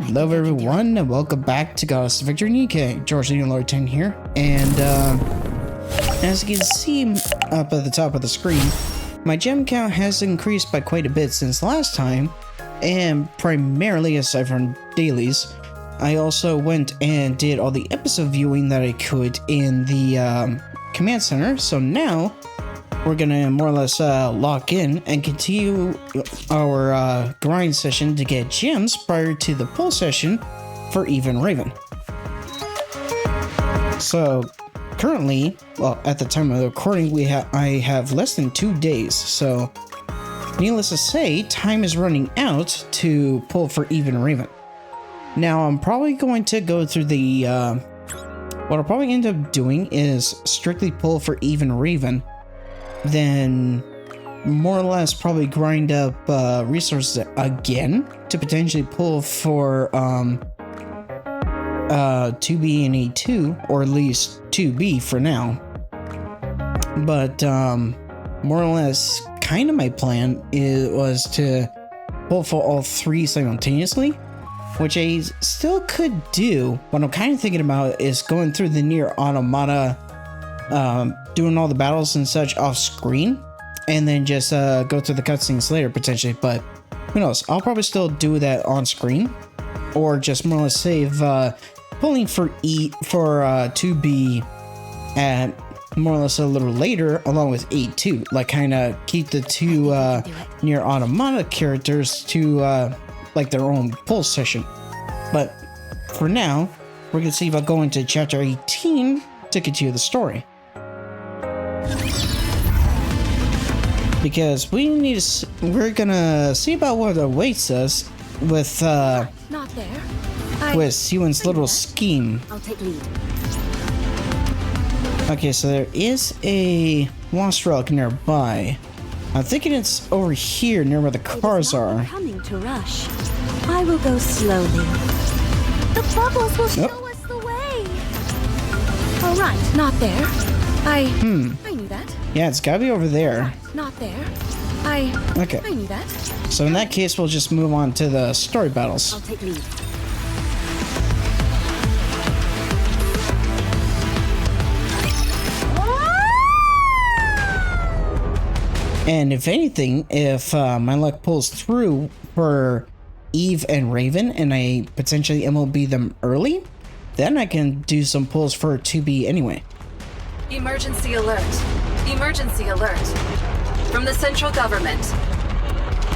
Hello everyone, and welcome back to Goddess of Victory NIKKE. George Lord 10 here, and as you can see up at the top of the screen, my gem count has increased by quite a bit since last time, and primarily aside from dailies, I also went and did all the episode viewing that I could in the command center, so now we're gonna more or less lock in and continue our grind session to get gems prior to the pull session for Even Raven. So currently, well, at the time of the recording, I have less than 2 days. So needless to say, time is running out to pull for Even Raven. Now I'm probably going to go through the what I'll probably end up doing is strictly pull for Even Raven. Then more or less probably grind up resources again to potentially pull for 2B and A2, or at least 2B for now. But more or less kind of my plan was to pull for all three simultaneously, which I still could do. What I'm kind of thinking about is going through the Nier Automata, doing all the battles and such off screen, and then just go through the cutscenes later potentially. But who knows? I'll probably still do that on screen, or just more or less save pulling for 2B at more or less a little later, along with A2. Like kind of keep the two Nier Automata characters to like their own pull session. But for now, we're gonna see about going to chapter 18 to continue the story. Because we're gonna see about what awaits us with Not there. with Syuen's little scheme. I'll take lead. Okay, so there is a lost relic nearby. I'm thinking it's over here near where the cars are. Coming to rush. I will go slowly. The bubbles will show us the way. All right, not there. I knew that. Yeah, it's gotta be over there. Not there. Okay. I knew that. So in that case, we'll just move on to the story battles. I'll take lead. And if anything, if my luck pulls through for Eve and Raven, and I potentially MLB them early, then I can do some pulls for 2B anyway. Emergency alert. Emergency alert. From the central government.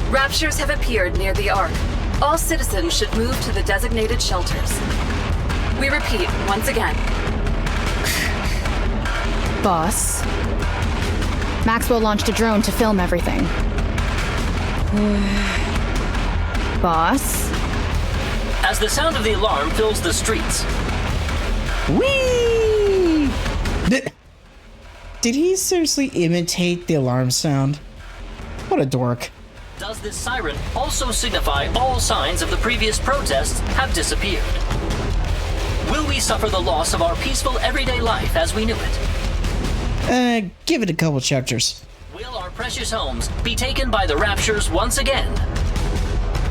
Raptures have appeared near the Ark. All citizens should move to the designated shelters. We repeat, once again. Boss. Maxwell launched a drone to film everything. Boss? As the sound of the alarm fills the streets. Whee! Did he seriously imitate the alarm sound? What a dork. Does this siren also signify all signs of the previous protests have disappeared? Will we suffer the loss of our peaceful everyday life as we knew it? Give it a couple chapters. Will our precious homes be taken by the raptures once again?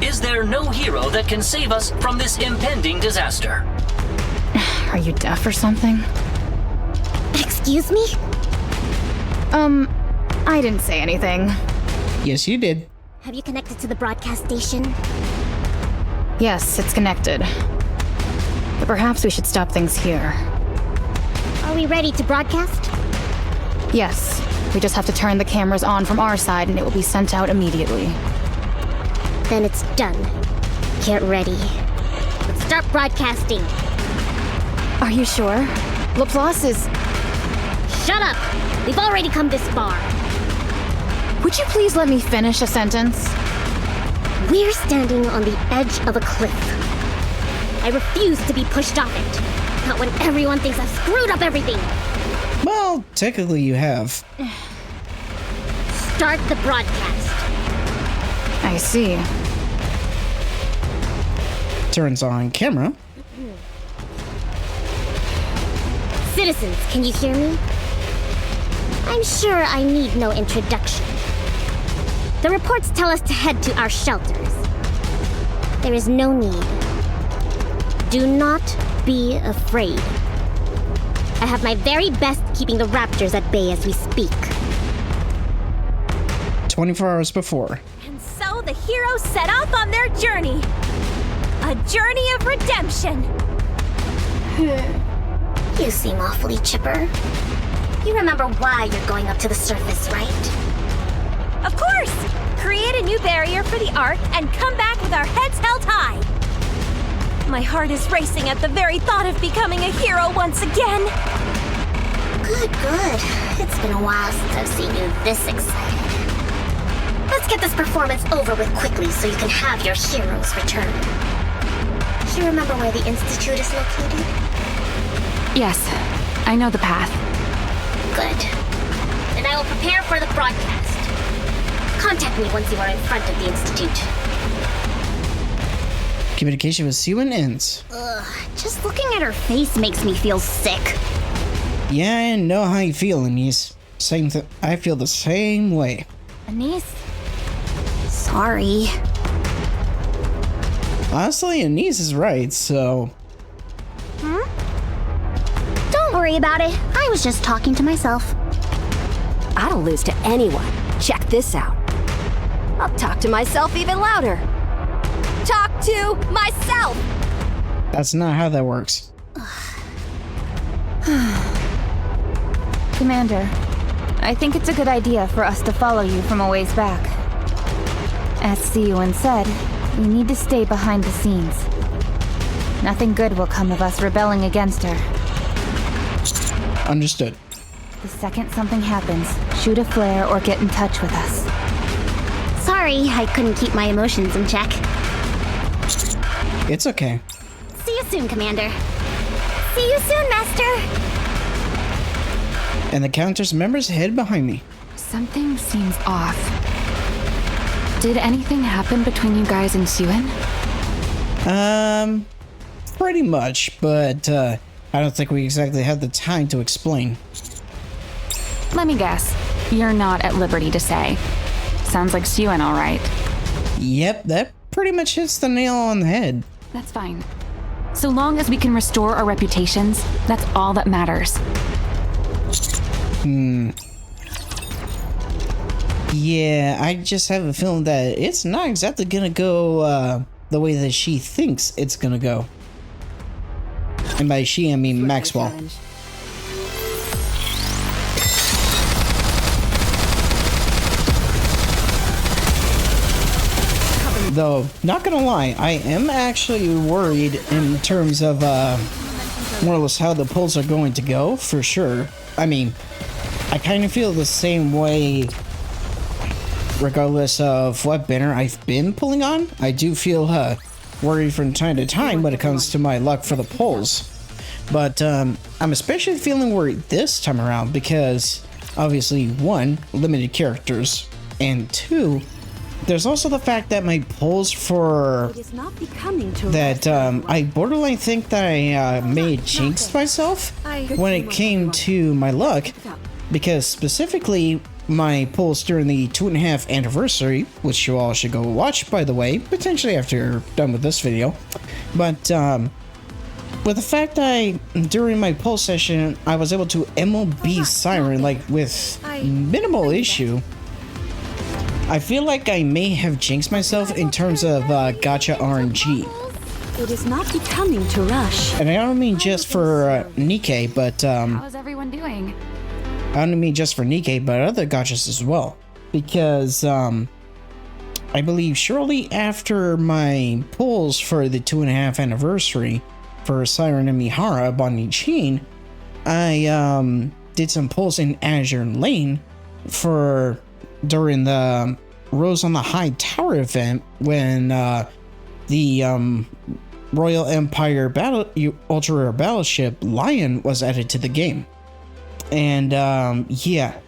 Is there no hero that can save us from this impending disaster? Are you deaf or something? Excuse me? I didn't say anything. Yes, you did. Have you connected to the broadcast station? Yes, it's connected. But perhaps we should stop things here. Are we ready to broadcast? Yes, we just have to turn the cameras on from our side and it will be sent out immediately. Then it's done. Get ready. Let's start broadcasting. Are you sure? Laplace is... Shut up! We've already come this far. Would you please let me finish a sentence? We're standing on the edge of a cliff. I refuse to be pushed off it. Not when everyone thinks I've screwed up everything. Well, technically you have. Start the broadcast. I see. Turns on camera. Citizens, can you hear me? I'm sure I need no introduction. The reports tell us to head to our shelters. There is no need Do not be afraid. I have my very best keeping the raptors at bay as we speak. 24 hours before. And so the heroes set off on their journey. A journey of redemption. You seem awfully chipper. You remember why you're going up to the surface, right? Of course! Create a new barrier for the Ark and come back with our heads held high. My heart is racing at the very thought of becoming a hero once again. Good, good. It's been a while since I've seen you this excited. Let's get this performance over with quickly so you can have your heroes return. You remember where the Institute is located? Yes, I know the path. Good. Then I will prepare for the broadcast. Contact me once you are in front of the Institute. Communication with Syuen ends. Ugh, just looking at her face makes me feel sick. Yeah, I know how you feel, Anise. Same thing. I feel the same way. Anise? Sorry. Honestly, Anise is right, so... Don't worry about it. I was just talking to myself. I don't lose to anyone. Check this out. I'll talk to myself even louder. Talk to myself! That's not how that works. Commander, I think it's a good idea for us to follow you from a ways back. As Syuen said, we need to stay behind the scenes. Nothing good will come of us rebelling against her. Understood. The second something happens, shoot a flare or get in touch with us. Sorry, I couldn't keep my emotions in check. It's okay. See you soon, Commander. See you soon, Master. And the Counter's members head behind me. Something seems off. Did anything happen between you guys and Syuen? Pretty much, but I don't think we exactly have the time to explain. Let me guess. You're not at liberty to say. Sounds like Syuen, all right. Yep, that pretty much hits the nail on the head. That's fine. So long as we can restore our reputations, that's all that matters. Yeah, I just have a feeling that it's not exactly gonna go the way that she thinks it's gonna go. And by she, I mean Maxwell. Though, not gonna lie, I am actually worried in terms of more or less how the pulls are going to go, for sure. I mean, I kind of feel the same way regardless of what banner I've been pulling on. I do feel worried from time to time when it comes to my luck for the pulls. But I'm especially feeling worried this time around because obviously, one, limited characters, and two, there's also the fact that my pulls for that I borderline think that I may have jinxed myself when it came to my luck, because specifically my pulls during the 2.5 anniversary, which you all should go watch, by the way, potentially after you're done with this video. But with the fact that during my pull session I was able to MLB Syren like with minimal issue, I feel like I may have jinxed myself in terms of gacha RNG. It is not becoming to rush. And I don't mean just for NIKKE, but How's everyone doing? I don't mean just for NIKKE, but other gachas as well. Because I believe shortly after my pulls for the 2.5 anniversary for Syren and Mihara Bonnie Chain, I did some pulls in Azure Lane for during the Rose on the High Tower event when the Royal Empire Ultra Rare Battleship Lion was added to the game. And yeah,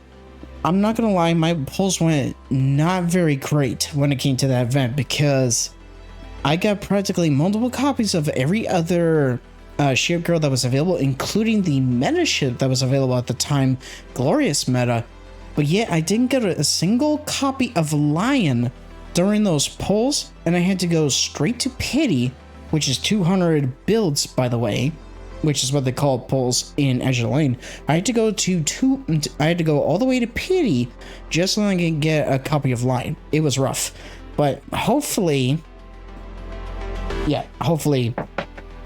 I'm not gonna lie, my pulls went not very great when it came to that event because I got practically multiple copies of every other ship girl that was available, including the meta ship that was available at the time, Glorious Meta. But yet I didn't get a single copy of Lion during those pulls, and I had to go straight to Pity which is 200 builds, by the way, which is what they call pulls in Azure Lane. I had to go all the way to Pity just so I can get a copy of Light. It was rough, but hopefully,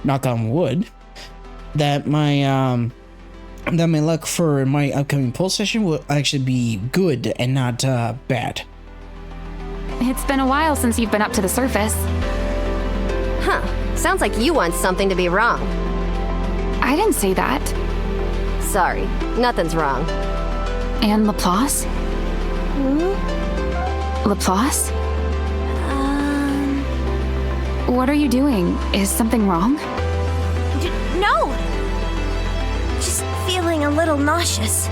knock on wood, that my luck for my upcoming pull session will actually be good and not bad. It's been a while since you've been up to the surface. Huh. Sounds like you want something to be wrong. I didn't say that. Sorry, nothing's wrong. And Laplace? Laplace? What are you doing? Is something wrong? No! Just feeling a little nauseous.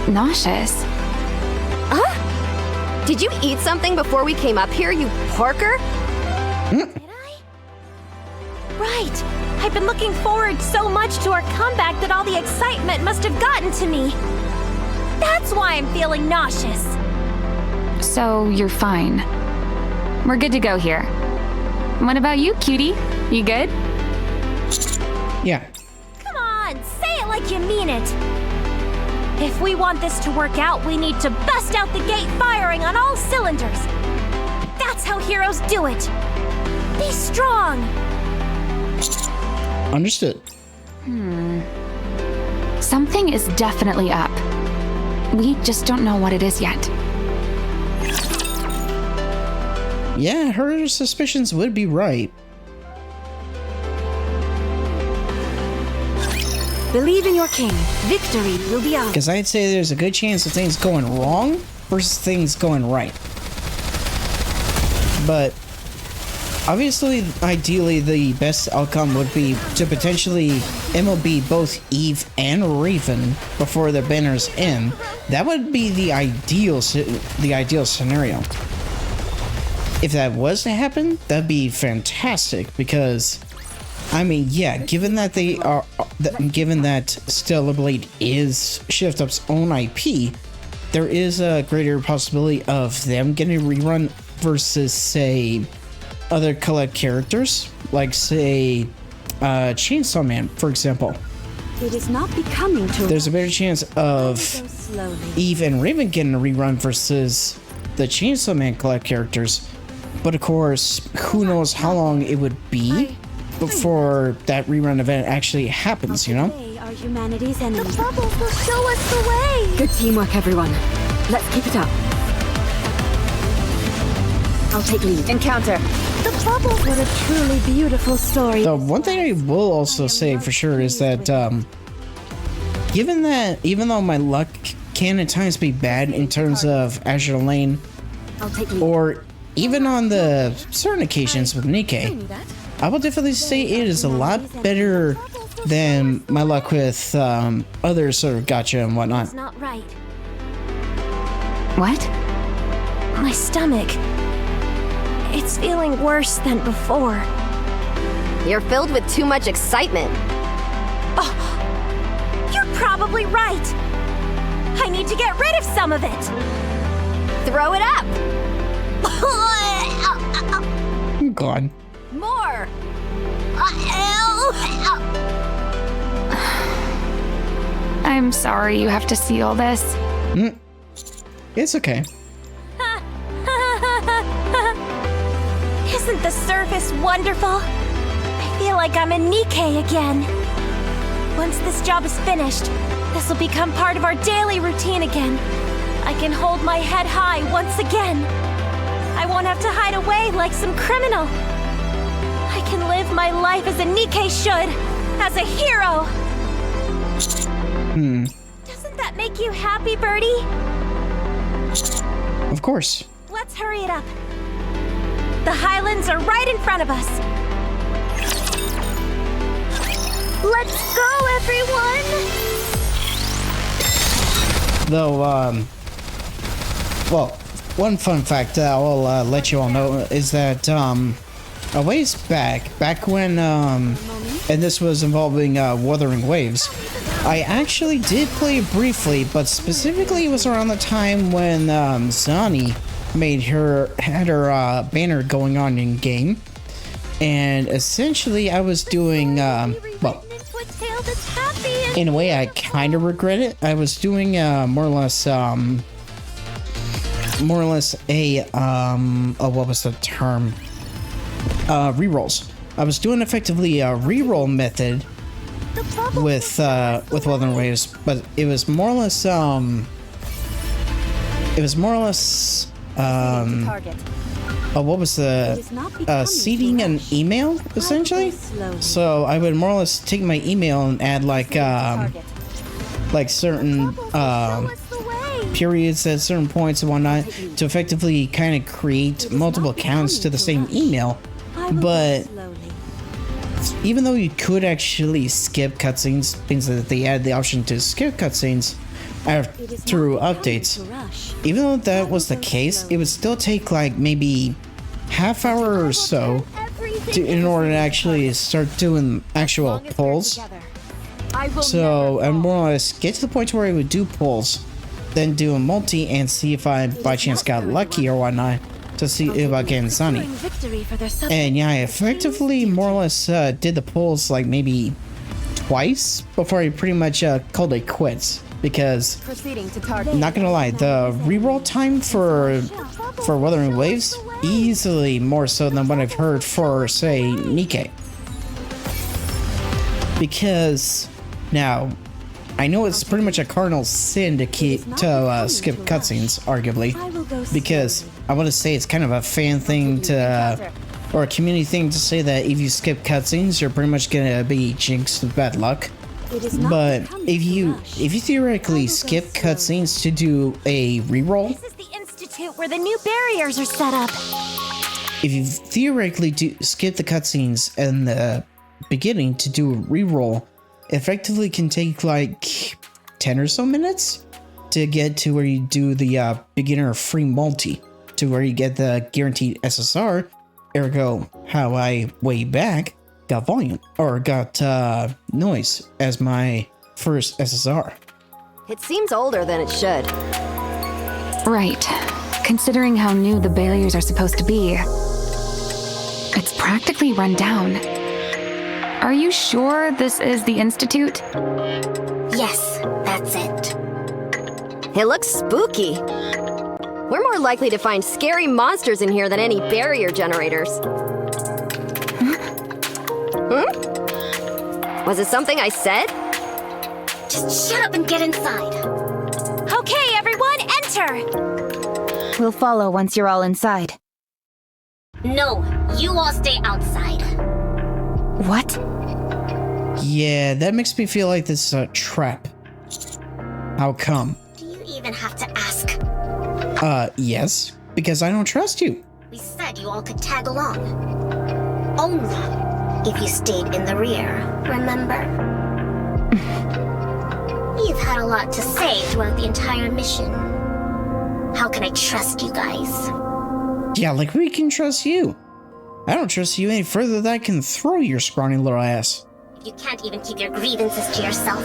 Nauseous? Huh? Did you eat something before we came up here, you porker? Did I? Right. I've been looking forward so much to our comeback that all the excitement must have gotten to me. That's why I'm feeling nauseous. So you're fine. We're good to go here. What about you, cutie? You good? Yeah. Come on, say it like you mean it. If we want this to work out, we need to bust out the gate firing on all cylinders. That's how heroes do it. Be strong. Understood. Something is definitely up. We just don't know what it is yet. Yeah, her suspicions would be right. Believe in your king. Victory will be ours. Because I'd say there's a good chance of things going wrong versus things going right. But obviously, ideally, the best outcome would be to potentially MLB both Eve and Raven before their banners end. That would be the ideal scenario. If that was to happen, that'd be fantastic because, I mean, yeah, given that Stellar Blade is Shift Up's own IP, there is a greater possibility of them getting a rerun versus, say, other collect characters, like, say, Chainsaw Man, for example. It is not becoming to. There's a better chance of Slowly. Eve and Raven getting a rerun versus the Chainsaw Man collect characters. But of course, who knows how long it would be before that rerun event actually happens, you know? They are humanity's enemy. The bubbles will show us the way. Good teamwork, everyone. Let's keep it up. I'll take lead. Encounter. The bubbles. What a truly beautiful story. The one thing I will also say for sure is that, given that even though my luck can at times be bad in terms of Azure Lane, I'll take lead. or even on the certain occasions with NIKKE, I will definitely say it is a lot better than my luck with other sort of gacha and whatnot. It's not right. What? My stomach. It's feeling worse than before. You're filled with too much excitement. Oh, you're probably right. I need to get rid of some of it. Throw it up. I'm gone. More. I'm sorry you have to see all this. It's okay. Isn't the surface wonderful? I feel like I'm in NIKKE again. Once this job is finished, this will become part of our daily routine again. I can hold my head high once again. I won't have to hide away like some criminal. I can live my life as a NIKKE should, as a hero. Doesn't that make you happy, Birdie? Of course. Let's hurry it up. The Highlands are right in front of us. Let's go, everyone! Though, well, one fun fact I'll let you all know is that, a ways back when, and this was involving, Wuthering Waves, I actually did play it briefly, but specifically it was around the time when, Zani had her banner going on in game, And essentially, I was doing, well, in a way, I kind of regret it. I was doing more or less a what was the term? Rerolls. I was doing effectively a reroll method with Wuthering Waves, but it was more or less what was the seeding an email essentially? So I would more or less take my email and add like certain periods at certain points and whatnot to effectively kind of create multiple accounts to the same email. But even though you could actually skip cutscenes, things that they added the option to skip cutscenes through updates, even though that was the case, it would still take like maybe half hour or so in order to actually start doing actual polls. So I more or less get to the point where I would do polls, then do a multi and see if I by chance got lucky or whatnot to see if I get Sunny. And yeah, I effectively more or less did the polls like maybe twice before I pretty much called it quits. Because, not gonna lie, the reroll time for Wuthering Waves, easily more so than what I've heard for, say, NIKKE. Because, now, I know it's pretty much a cardinal sin to skip cutscenes, arguably, because I want to say it's kind of a fan thing to, or a community thing to say that if you skip cutscenes, you're pretty much gonna be jinxed with bad luck. But if you theoretically skip cutscenes to do a reroll, This is the institute where the new barriers are set up. if you theoretically skip the cutscenes in the beginning to do a reroll, effectively can take like 10 or so minutes to get to where you do the beginner free multi, to where you get the guaranteed SSR, ergo how I way back got volume, or got noise as my first SSR. It seems older than it should. Right. Considering how new the barriers are supposed to be, it's practically run down. Are you sure this is the Institute? Yes, that's it. It looks spooky. We're more likely to find scary monsters in here than any barrier generators. Was it something I said? Just shut up and get inside. Okay, everyone, enter! We'll follow once you're all inside. No, you all stay outside. What? Yeah, that makes me feel like this is a trap. How come? Do you even have to ask? Yes, because I don't trust you. We said you all could tag along. Only if you stayed in the rear, remember? You've had a lot to say throughout the entire mission. How can I trust you guys? Yeah, like we can trust you. I don't trust you any further than I can throw your scrawny little ass. If you can't even keep your grievances to yourself,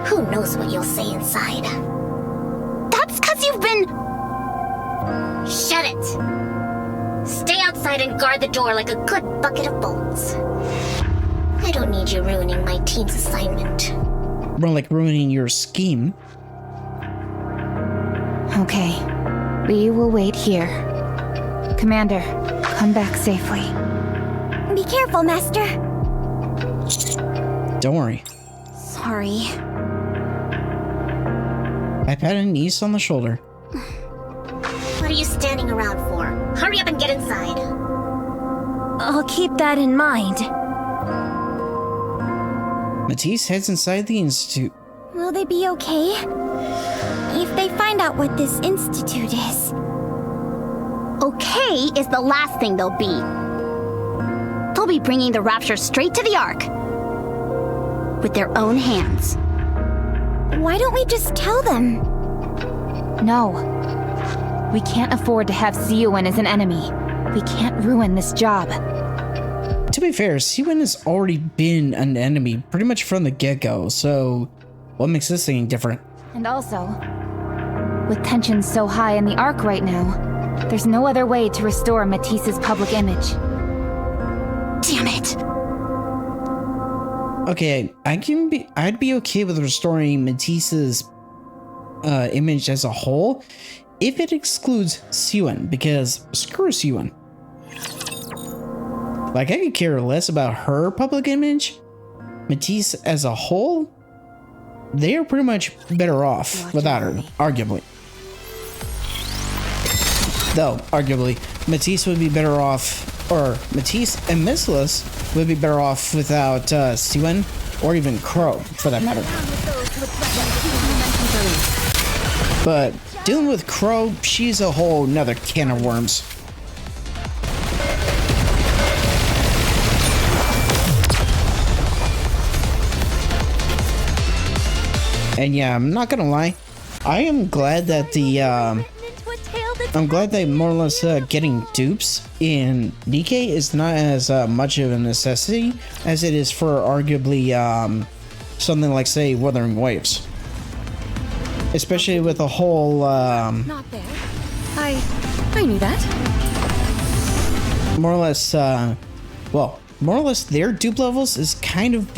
who knows what you'll say inside? That's 'cause you've been... Shut it! Stay outside and guard the door like a good bucket of bolts. I don't need you ruining my team's assignment. More like ruining your scheme. Okay. We will wait here. Commander, come back safely. Be careful, Master. Don't worry. Sorry. I patted Niece on the shoulder. What are you standing around for? Hurry up and get inside. I'll keep that in mind. Matisse heads inside the institute. Will they be okay? If they find out what this institute is. Okay is the last thing they'll be. They'll be bringing the Rapture straight to the Ark. With their own hands. Why don't we just tell them? No. We can't afford to have Syuen as an enemy. We can't ruin this job. To be fair, Syuen has already been an enemy pretty much from the get-go, so what makes this thing different? And also, with tensions so high in the Ark right now, there's no other way to restore Matisse's public image. Damn it. Okay, I'd be okay with restoring Matis's image as a whole if it excludes Syuen, because screw Syuen. Like, I could care less about her public image. Matisse as a whole, they are pretty much better off without her, arguably. Though, arguably, Matisse would be better off, or Matis and Missilis would be better off without Syuen, or even Crow, for that matter. But dealing with Crow, she's a whole nother can of worms. And yeah, I'm not gonna lie, I am glad that I'm glad that more or less getting dupes in NIKKE is not as much of a necessity as it is for arguably something like, say, Wuthering Waves. Especially with the whole Not there. I knew that. more or less well, more or less their dupe levels is kind of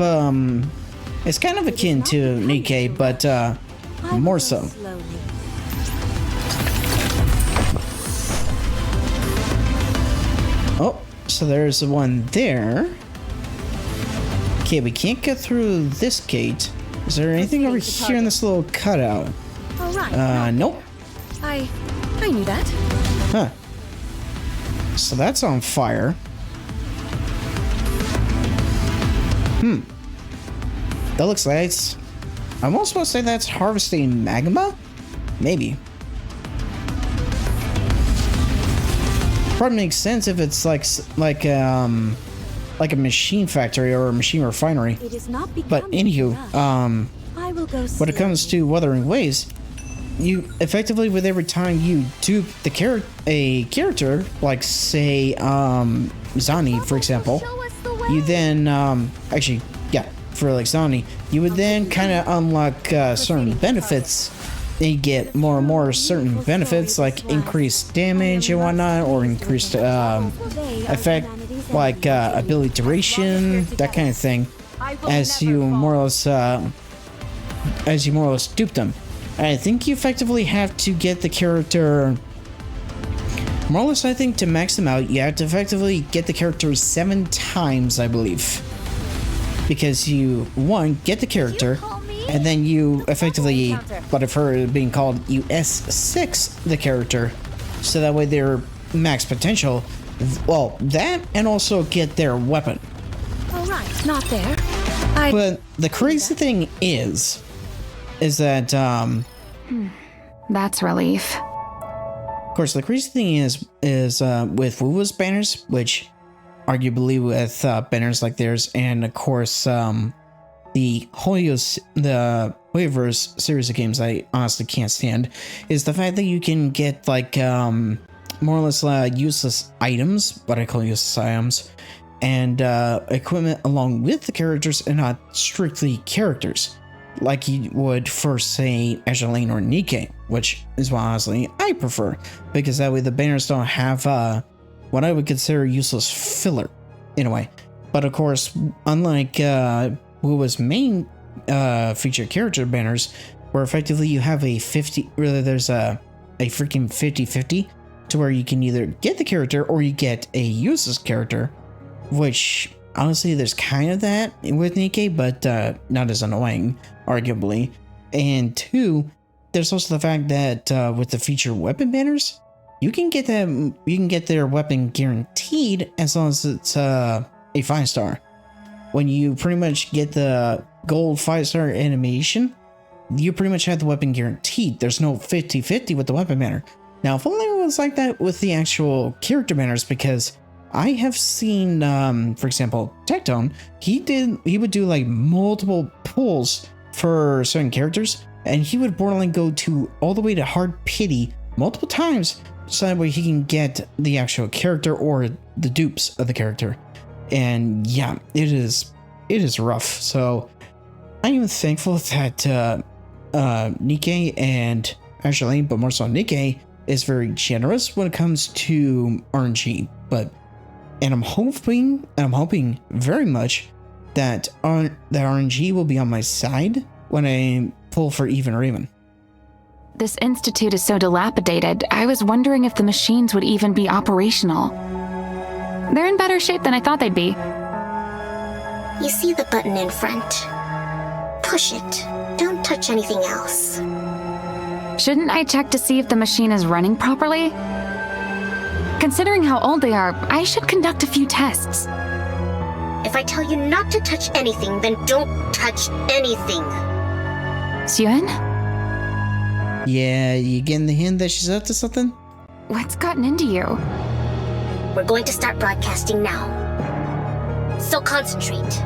it's kind of akin to NIKKE, but more so. Oh, so there's one there. Okay, we can't get through this gate. Is there anything over here in this little cutout? Nope. I knew that. Huh. So that's on fire. That looks like it's... I almost want to say that's harvesting magma? Maybe. Probably makes sense if it's like a machine factory or a machine refinery. But anywho, when it comes to Wuthering Waves, you effectively, with every time you dupe a character, like say Zani, for example, you then actually, yeah, for like Zani, you would then kind of unlock certain benefits. You get more and more certain benefits like increased damage and whatnot, or increased effect like ability duration, that kind of thing, as you more or less dupe them. And I think you effectively have to get the character more or less. I think to max them out, you have to effectively get the character 7 times, I believe, because you get the character. And then you effectively, what I've heard being called, you S6 the character, so that way their max potential, well, that, and also get their weapon. Alright, not there. But the crazy thing is that, That's relief. of course, the crazy thing is with WuWu's banners, which arguably with banners like theirs, and of course, the Hoyoverse series of games I honestly can't stand, is the fact that you can get like more or less useless items, what I call useless items, and equipment along with the characters, and not strictly characters, like you would for say Azure Lane or NIKKE, which is what honestly I prefer, because that way the banners don't have what I would consider useless filler in a way. But of course, unlike WuWu's main feature character banners, where effectively you have a 50, really there's a freaking 50-50, to where you can either get the character or you get a useless character, which honestly there's kind of that with NIKKE, but not as annoying, arguably. And 2, there's also the fact that with the feature weapon banners, you can get their weapon guaranteed as long as it's a 5-star. When you pretty much get the gold 5-star animation, you pretty much have the weapon guaranteed. There's no 50-50 with the weapon banner. Now, if only it was like that with the actual character banners, because I have seen, for example, Tectone, he would do like multiple pulls for certain characters, and he would borderline go to all the way to hard pity multiple times, so that way he can get the actual character or the dupes of the character. And yeah, it is rough. So I am thankful that NIKKE and Azure Lane, but more so NIKKE, is very generous when it comes to RNG. But And I'm hoping very much that the RNG will be on my side when I pull for even or even. This institute is so dilapidated, I was wondering if the machines would even be operational. They're in better shape than I thought they'd be. You see the button in front? Push it. Don't touch anything else. Shouldn't I check to see if the machine is running properly? Considering how old they are, I should conduct a few tests. If I tell you not to touch anything, then don't touch anything. Syuen? Yeah, you getting the hint that she's up to something? What's gotten into you? We're going to start broadcasting now. So concentrate.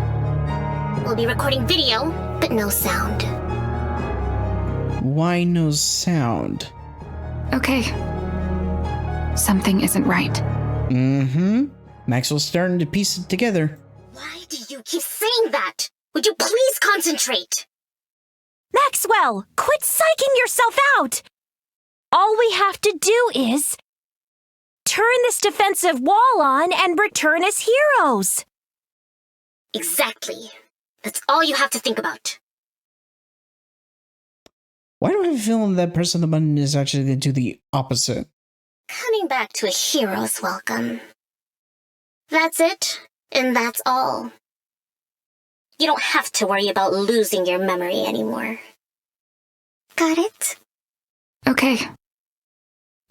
We'll be recording video, but no sound. Why no sound? Okay. Something isn't right. Mm-hmm. Maxwell's starting to piece it together. Why do you keep saying that? Would you please concentrate? Maxwell, quit psyching yourself out! All we have to do is turn this defensive wall on and return as heroes. Exactly. That's all you have to think about. Why do I have a feeling that pressing the button is actually going to do the opposite? Coming back to a hero's welcome. That's it, and that's all. You don't have to worry about losing your memory anymore. Got it? Okay.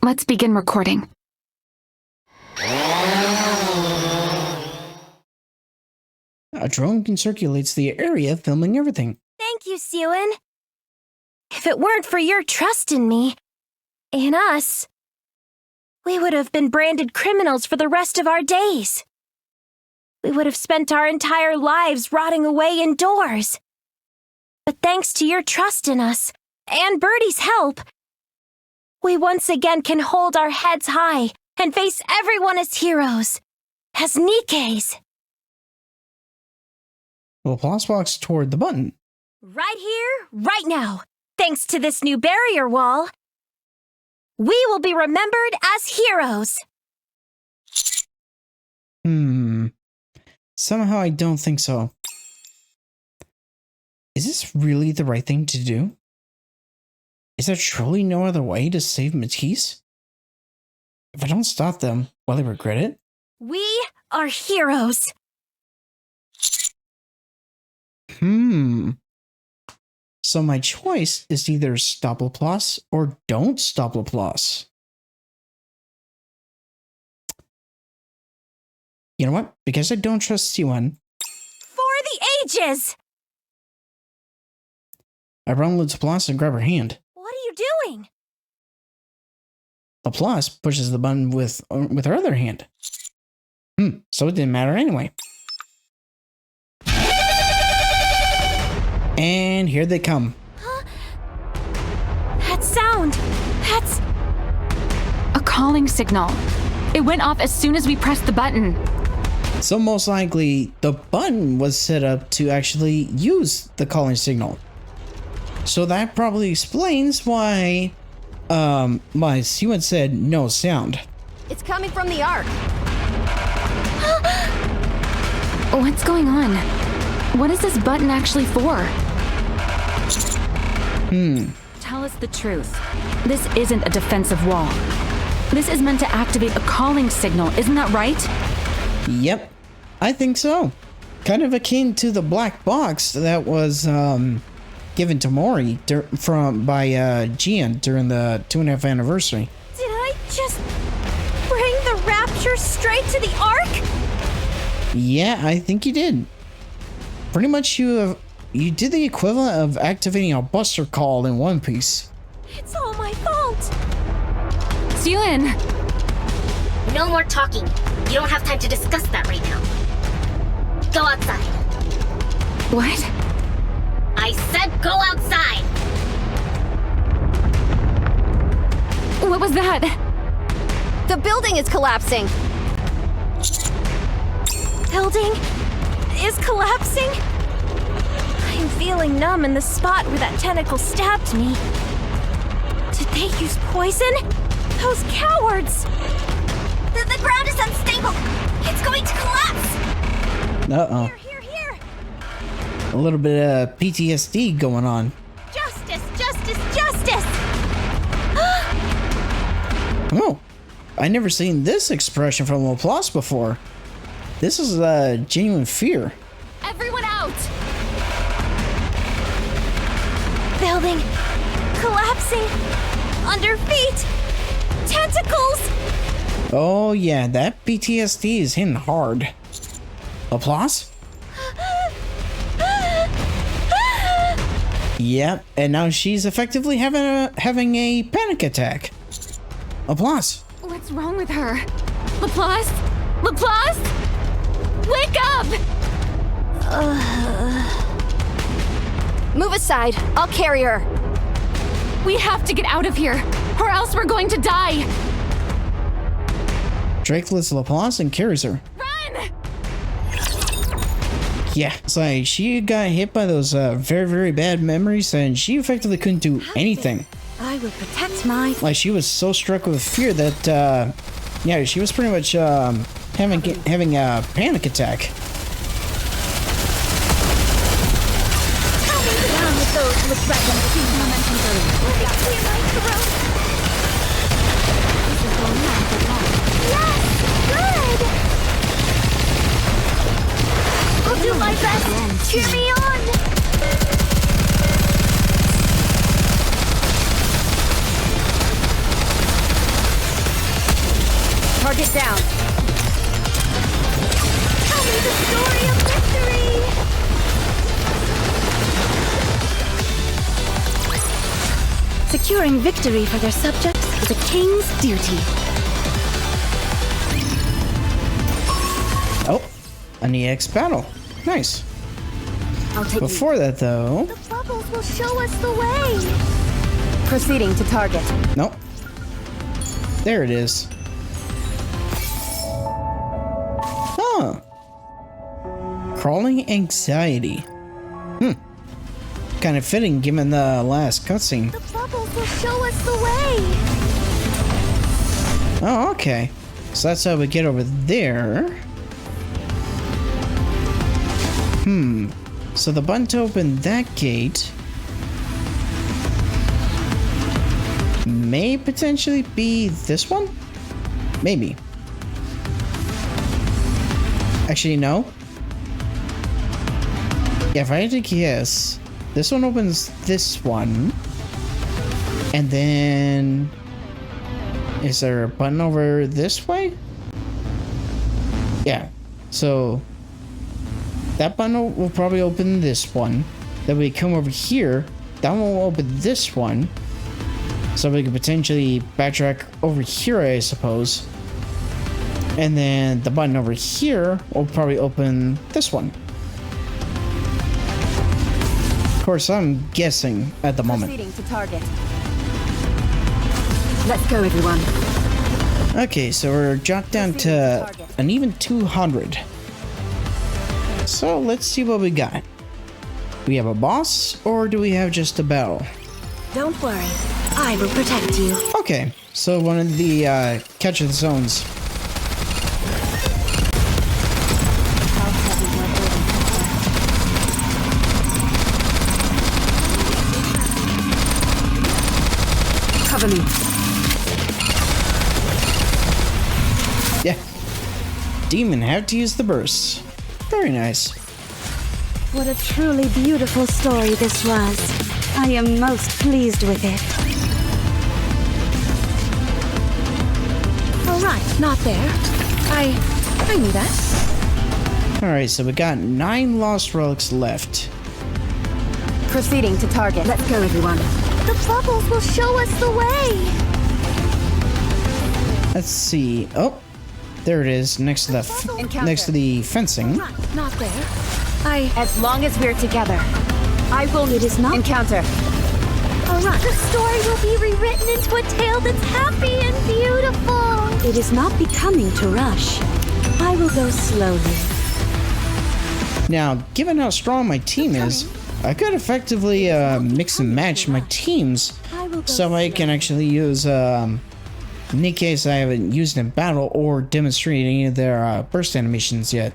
Let's begin recording. A drone circulates the area, filming everything. Thank you, Syuen. If it weren't for your trust in me, and us, we would have been branded criminals for the rest of our days. We would have spent our entire lives rotting away indoors. But thanks to your trust in us, and Birdie's help, we once again can hold our heads high and face everyone as heroes, as NIKKEs. Laplace walks toward the button. Right here, right now, thanks to this new barrier wall, we will be remembered as heroes. Somehow I don't think so. Is this really the right thing to do? Is there truly no other way to save Matis? If I don't stop them, will I regret it? We are heroes. So my choice is either stop Laplace or don't stop Laplace. You know what? Because I don't trust Syuen. For the ages! I run to Laplace and grab her hand. What are you doing? Laplace pushes the button with her other hand. So it didn't matter anyway. And here they come. Huh? That sound. That's a calling signal. It went off as soon as we pressed the button. So most likely, the button was set up to actually use the calling signal. So that probably explains why my Syuen said no sound. It's coming from the arc. What's going on? What is this button actually for? Tell us the truth. This isn't a defensive wall. This is meant to activate a calling signal, isn't that right? Yep, I think so. Kind of akin to the black box that was given to Mori by Gian during the 2.5 anniversary. Did I just bring the Rapture straight to the Ark? Yeah, I think you did. Pretty much you did the equivalent of activating a buster call in One Piece. It's all my fault. Syuen! No more talking. You don't have time to discuss that right now. Go outside. What? I said go outside! What was that? The building is collapsing. Building is collapsing. I am feeling numb in the spot where that tentacle stabbed me. Did they use poison? Those cowards! The ground is unstable! It's going to collapse! Uh-oh. Here! A little bit of PTSD going on. Justice! Oh, I never seen this expression from Laplace before. This is a genuine fear. Everyone out! Building collapsing under feet! Tentacles! Oh yeah, that PTSD is hitting hard. Laplace? Yep, and now she's effectively having a panic attack. Laplace. What's wrong with her? Laplace? Laplace? Wake up! Move aside. I'll carry her. We have to get out of here, or else we're going to die. Drake lifts Laplace and carries her. Run! Yeah, it's like she got hit by those very, very bad memories and she effectively couldn't do anything. I will protect my... Like she was so struck with fear that, yeah, she was pretty much having a panic attack. Down with those with weapons to keep momentum going. Will be clear my throat. This is going on for long. Yes! Good! I'll do my best! Cheer me on! Target down. Tell me the story of victory! Securing victory for their subjects is a king's duty. Oh, an EX battle. Nice. I'll take Before that though... The bubbles will show us the way! Proceeding to target. Nope. There it is. Huh. Crawling anxiety. Kind of fitting given the last cutscene. The bubbles will show us the way! Oh, okay. So that's how we get over there. So the button to open that gate may potentially be this one? Maybe. Actually, no. Yeah, if I had to guess, this one opens this one. And then... is there a button over this way? Yeah. So... that button will probably open this one. Then we come over here. That one will open this one. So we could potentially backtrack over here, I suppose. And then the button over here will probably open this one. Of course, I'm guessing at the moment. Proceeding to target. Let's go, everyone. Okay, so we're dropped down to an even 200. So let's see what we got. Do we have a boss, or do we have just a battle? Don't worry, I will protect you. Okay, so one of the catch of the zones. Cover me. Yeah. Demon have to use the burst. Very nice. What a truly beautiful story this was. I am most pleased with it. All right, not there. I knew that. Alright, so we got 9 lost relics left. Proceeding to target. Let's go, everyone. The bubbles will show us the way. Let's see. Oh, there it is, next to the fencing. Right, not there. As long as we're together, I will. It is not. Encounter. All right. The story will be rewritten into a tale that's happy and beautiful. It is not becoming to rush. I will go slowly. Now, given how strong my team is, I could effectively mix and match my teams so I can actually use In any case, I haven't used in battle or demonstrated any of their burst animations yet.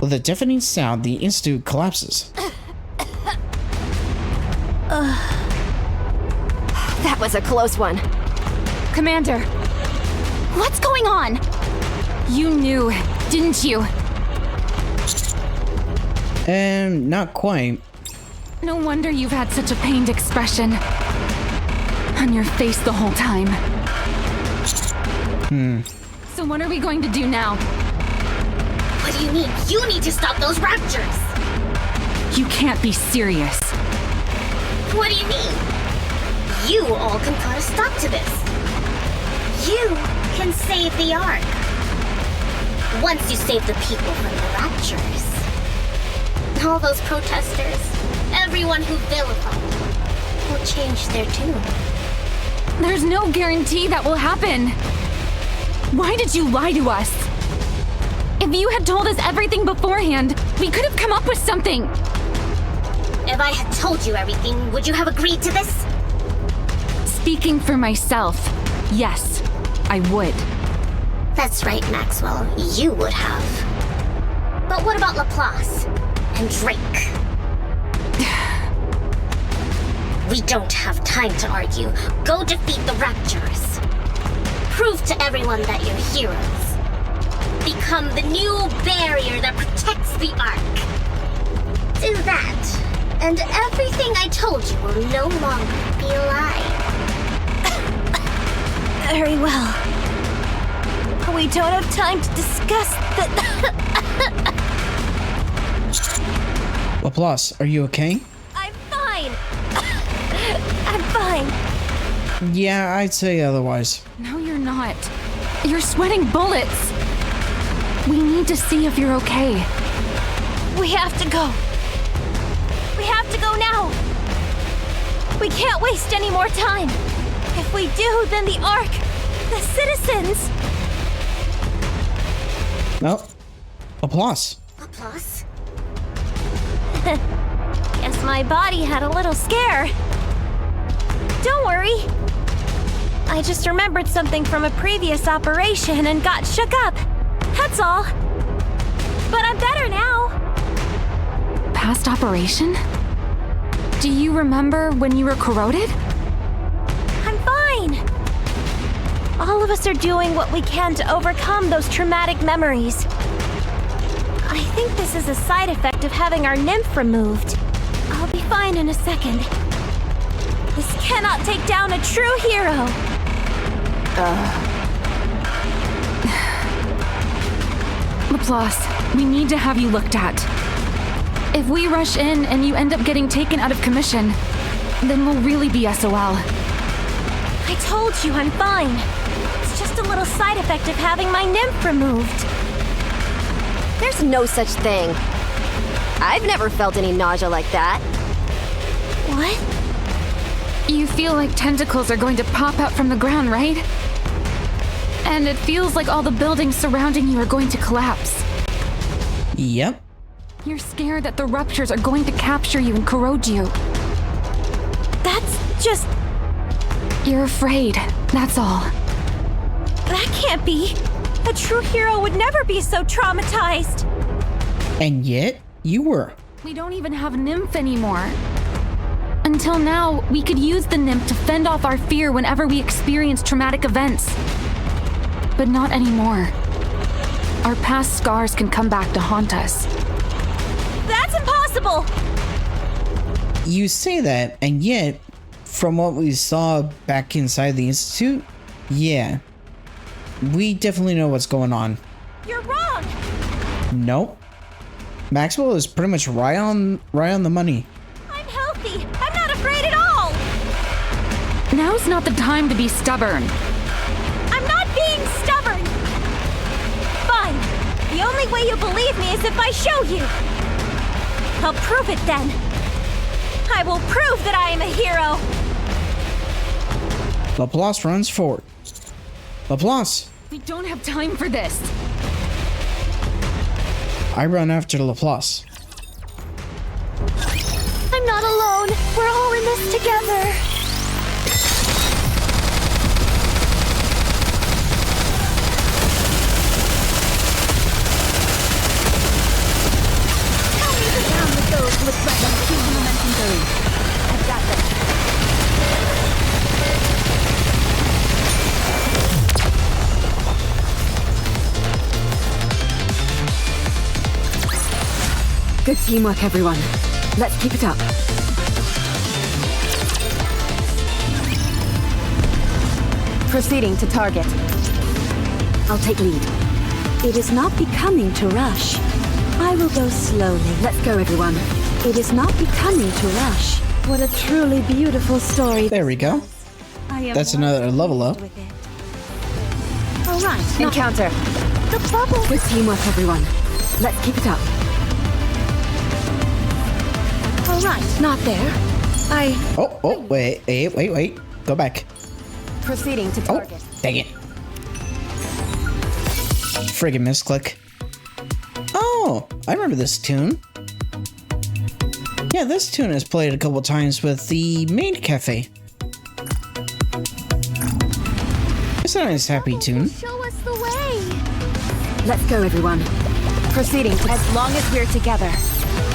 With a deafening sound, the Institute collapses. That was a close one. Commander, what's going on? You knew, didn't you? Not quite. No wonder you've had such a pained expression on your face the whole time. So what are we going to do now? What do you mean? You need to stop those raptures! You can't be serious. What do you mean? You all can put a stop to this. You can save the Ark. Once you save the people from the raptures. All those protesters, everyone who vilified, will change their tune. There's no guarantee that will happen. Why did you lie to us? If you had told us everything beforehand, we could have come up with something. If I had told you everything, would you have agreed to this? Speaking for myself, yes, I would. That's right, Maxwell. You would have. But what about Laplace and Drake? We don't have time to argue. Go defeat the Raptors. Prove to everyone that you're heroes. Become the new barrier that protects the Ark. Do that, and everything I told you will no longer be a lie. Very well. We don't have time to discuss the... Laplace, are you okay? I'm fine. I'm fine. Yeah, I'd say otherwise. No, you're not. You're sweating bullets. We need to see if you're okay. We have to go. We have to go now. We can't waste any more time. If we do, then the Ark, the citizens... Oh, Laplace. Laplace? Guess my body had a little scare. Don't worry. I just remembered something from a previous operation and got shook up. That's all. But I'm better now. Past operation? Do you remember when you were corroded? I'm fine. All of us are doing what we can to overcome those traumatic memories. I think this is a side effect of having our nymph removed. I'll be fine in a second. This cannot take down a true hero. Laplace, we need to have you looked at. If we rush in and you end up getting taken out of commission, then we'll really be SOL. I told you I'm fine. It's just a little side effect of having my nymph removed. There's no such thing. I've never felt any nausea like that. What? You feel like tentacles are going to pop out from the ground, right? And it feels like all the buildings surrounding you are going to collapse. Yep. You're scared that the ruptures are going to capture you and corrode you. That's just... You're afraid, that's all. That can't be. A true hero would never be so traumatized. And yet, you were. We don't even have Nymph anymore. Until now, we could use the Nymph to fend off our fear whenever we experience traumatic events. But not anymore. Our past scars can come back to haunt us. That's impossible! You say that, and yet, from what we saw back inside the Institute, yeah. We definitely know what's going on. You're wrong! Nope. Maxwell is pretty much right on the money. I'm healthy. I'm not afraid at all! Now's not the time to be stubborn. I'm not being stubborn! Fine. The only way you believe me is if I show you. I'll prove it then. I will prove that I am a hero. Laplace runs forward. Laplace! We don't have time for this. I run after Laplace. I'm not alone. We're all in this together. Good teamwork, everyone. Let's keep it up. Proceeding to target. I'll take lead. It is not becoming to rush. I will go slowly. Let's go, everyone. It is not becoming to rush. What a truly beautiful story. There we go. That's another level up. All right. Encounter. The bubble. Good teamwork, everyone. Let's keep it up. All right. Not there. Oh, wait. Go back. Proceeding to Oh, target. dang it. Friggin' misclick. Oh, I remember this tune. Yeah, this tune is played a couple times with the main cafe. It's a nice happy tune. Show us the way. Let's go, everyone. Proceeding to... As long as we're together,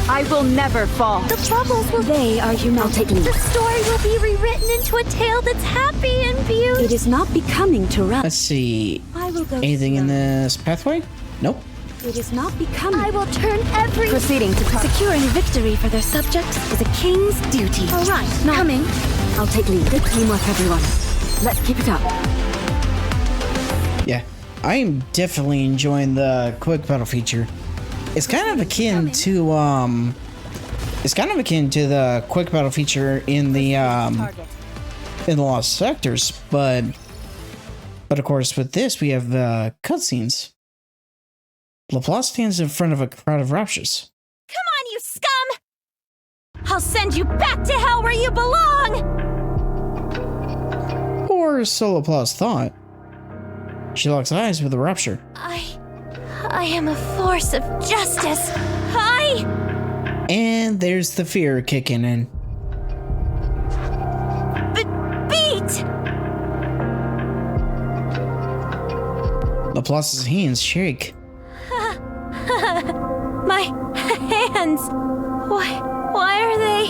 I will never fall. The bubbles will. They are I'll united. take lead. The story will be rewritten into a tale that's happy and beautiful. It is not becoming to rush. Let's see. I will go. Anything in slowly. this pathway? Nope. It is not becoming. I will turn every. Proceeding to target. Securing victory for their subjects is a king's duty. All right. Now. Coming. I'll take lead. Good teamwork, everyone. Let's keep it up. Yeah, I am definitely enjoying the quick battle feature. It's kind of akin to the quick battle feature in the Lost Sectors, but of course with this we have cutscenes. Laplace stands in front of a crowd of raptures. Come on, you scum! I'll send you back to hell where you belong! Or so Laplace thought. She locks eyes with the rapture. I am a force of justice. And there's the fear kicking in. Beat! Laplace's hands shake. My hands. Why are they?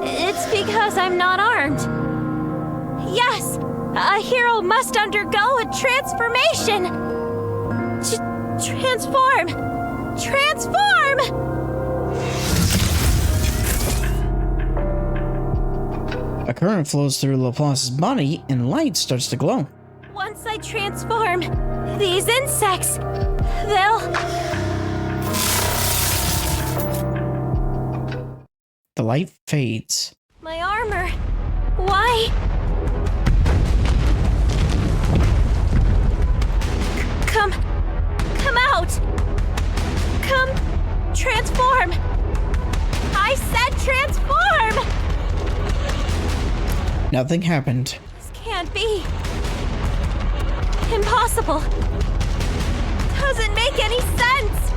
It's because I'm not armed. Yes, a hero must undergo a transformation. Transform! A current flows through Laplace's body and light starts to glow. Once I transform, these insects, they'll... The light fades. My armor. Why? Come out! Come, transform! I said transform! Nothing happened. This can't be. Impossible. Doesn't make any sense.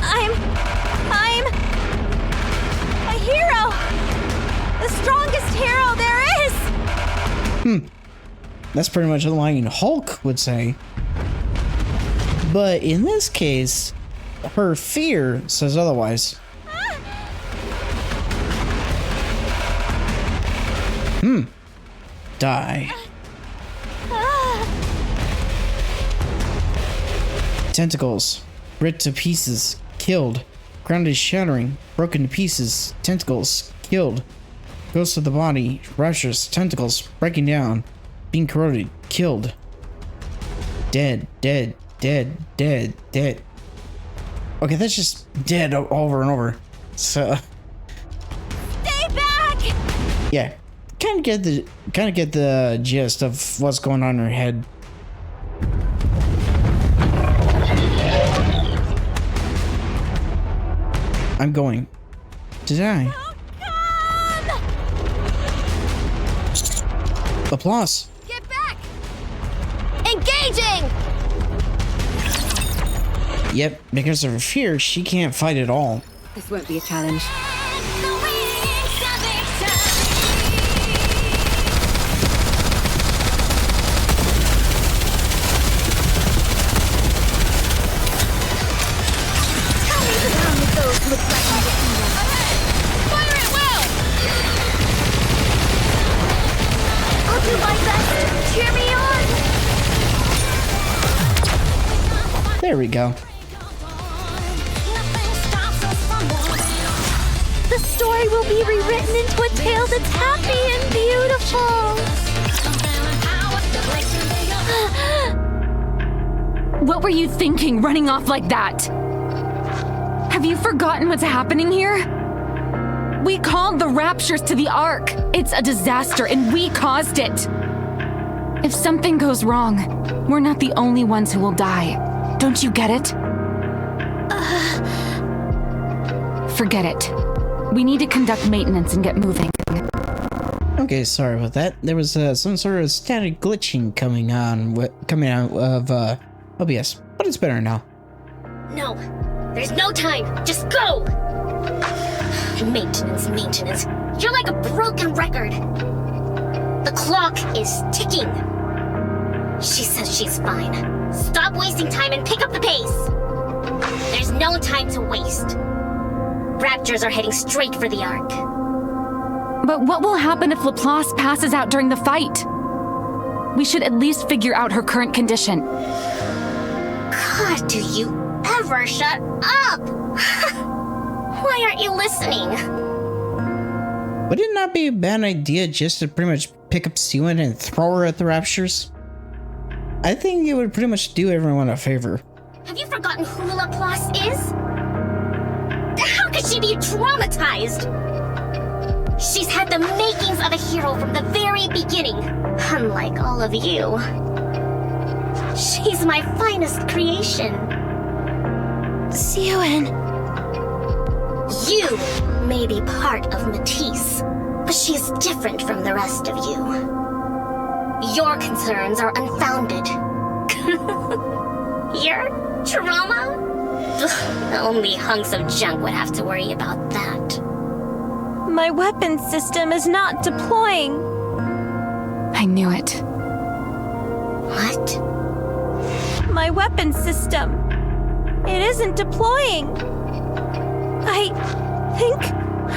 I'm a hero. The strongest hero there is. That's pretty much a line Hulk would say. But in this case, her fear says otherwise. Die. Tentacles. Ripped to pieces. Killed. Ground is shattering. Broken to pieces. Tentacles. Killed. Ghost of the body. Ruptures. Tentacles. Breaking down. Being corroded. Killed. Dead. Dead. Dead. Dead. Dead. Okay, that's just dead over and over. So. Stay back! Yeah. Kind of get the gist of what's going on in her head. I'm going to die. Applause. Get back! Engaging! Yep, because of her fear, she can't fight at all. This won't be a challenge. There we go. The story will be rewritten into a tale that's happy and beautiful. What were you thinking, running off like that? Have you forgotten what's happening here? We called the Raptures to the Ark. It's a disaster, and we caused it. If something goes wrong, we're not the only ones who will die. Don't you get it? Forget it. We need to conduct maintenance and get moving. Okay, sorry about that. There was some sort of static glitching coming out of OBS, but it's better now. No, there's no time. Just go! Maintenance. You're like a broken record. The clock is ticking. She says she's fine. Stop wasting time and pick up the pace. There's no time to waste. Raptors are heading straight for the Ark. But what will happen if Laplace passes out during the fight? We should at least figure out her current condition. God, do you ever shut up? Why aren't you listening? Would it not be a bad idea just to pretty much pick up Syuen and throw her at the Raptures? I think it would pretty much do everyone a favor. Have you forgotten who Laplace is? How could she be traumatized? She's had the makings of a hero from the very beginning, unlike all of you. She's my finest creation. Syuen. You may be part of Matis, but she's different from the rest of you. Your concerns are unfounded. Your trauma? Ugh, only hunks of junk would have to worry about that. My weapon system is not deploying. I knew it. What? My weapon system. It isn't deploying. I think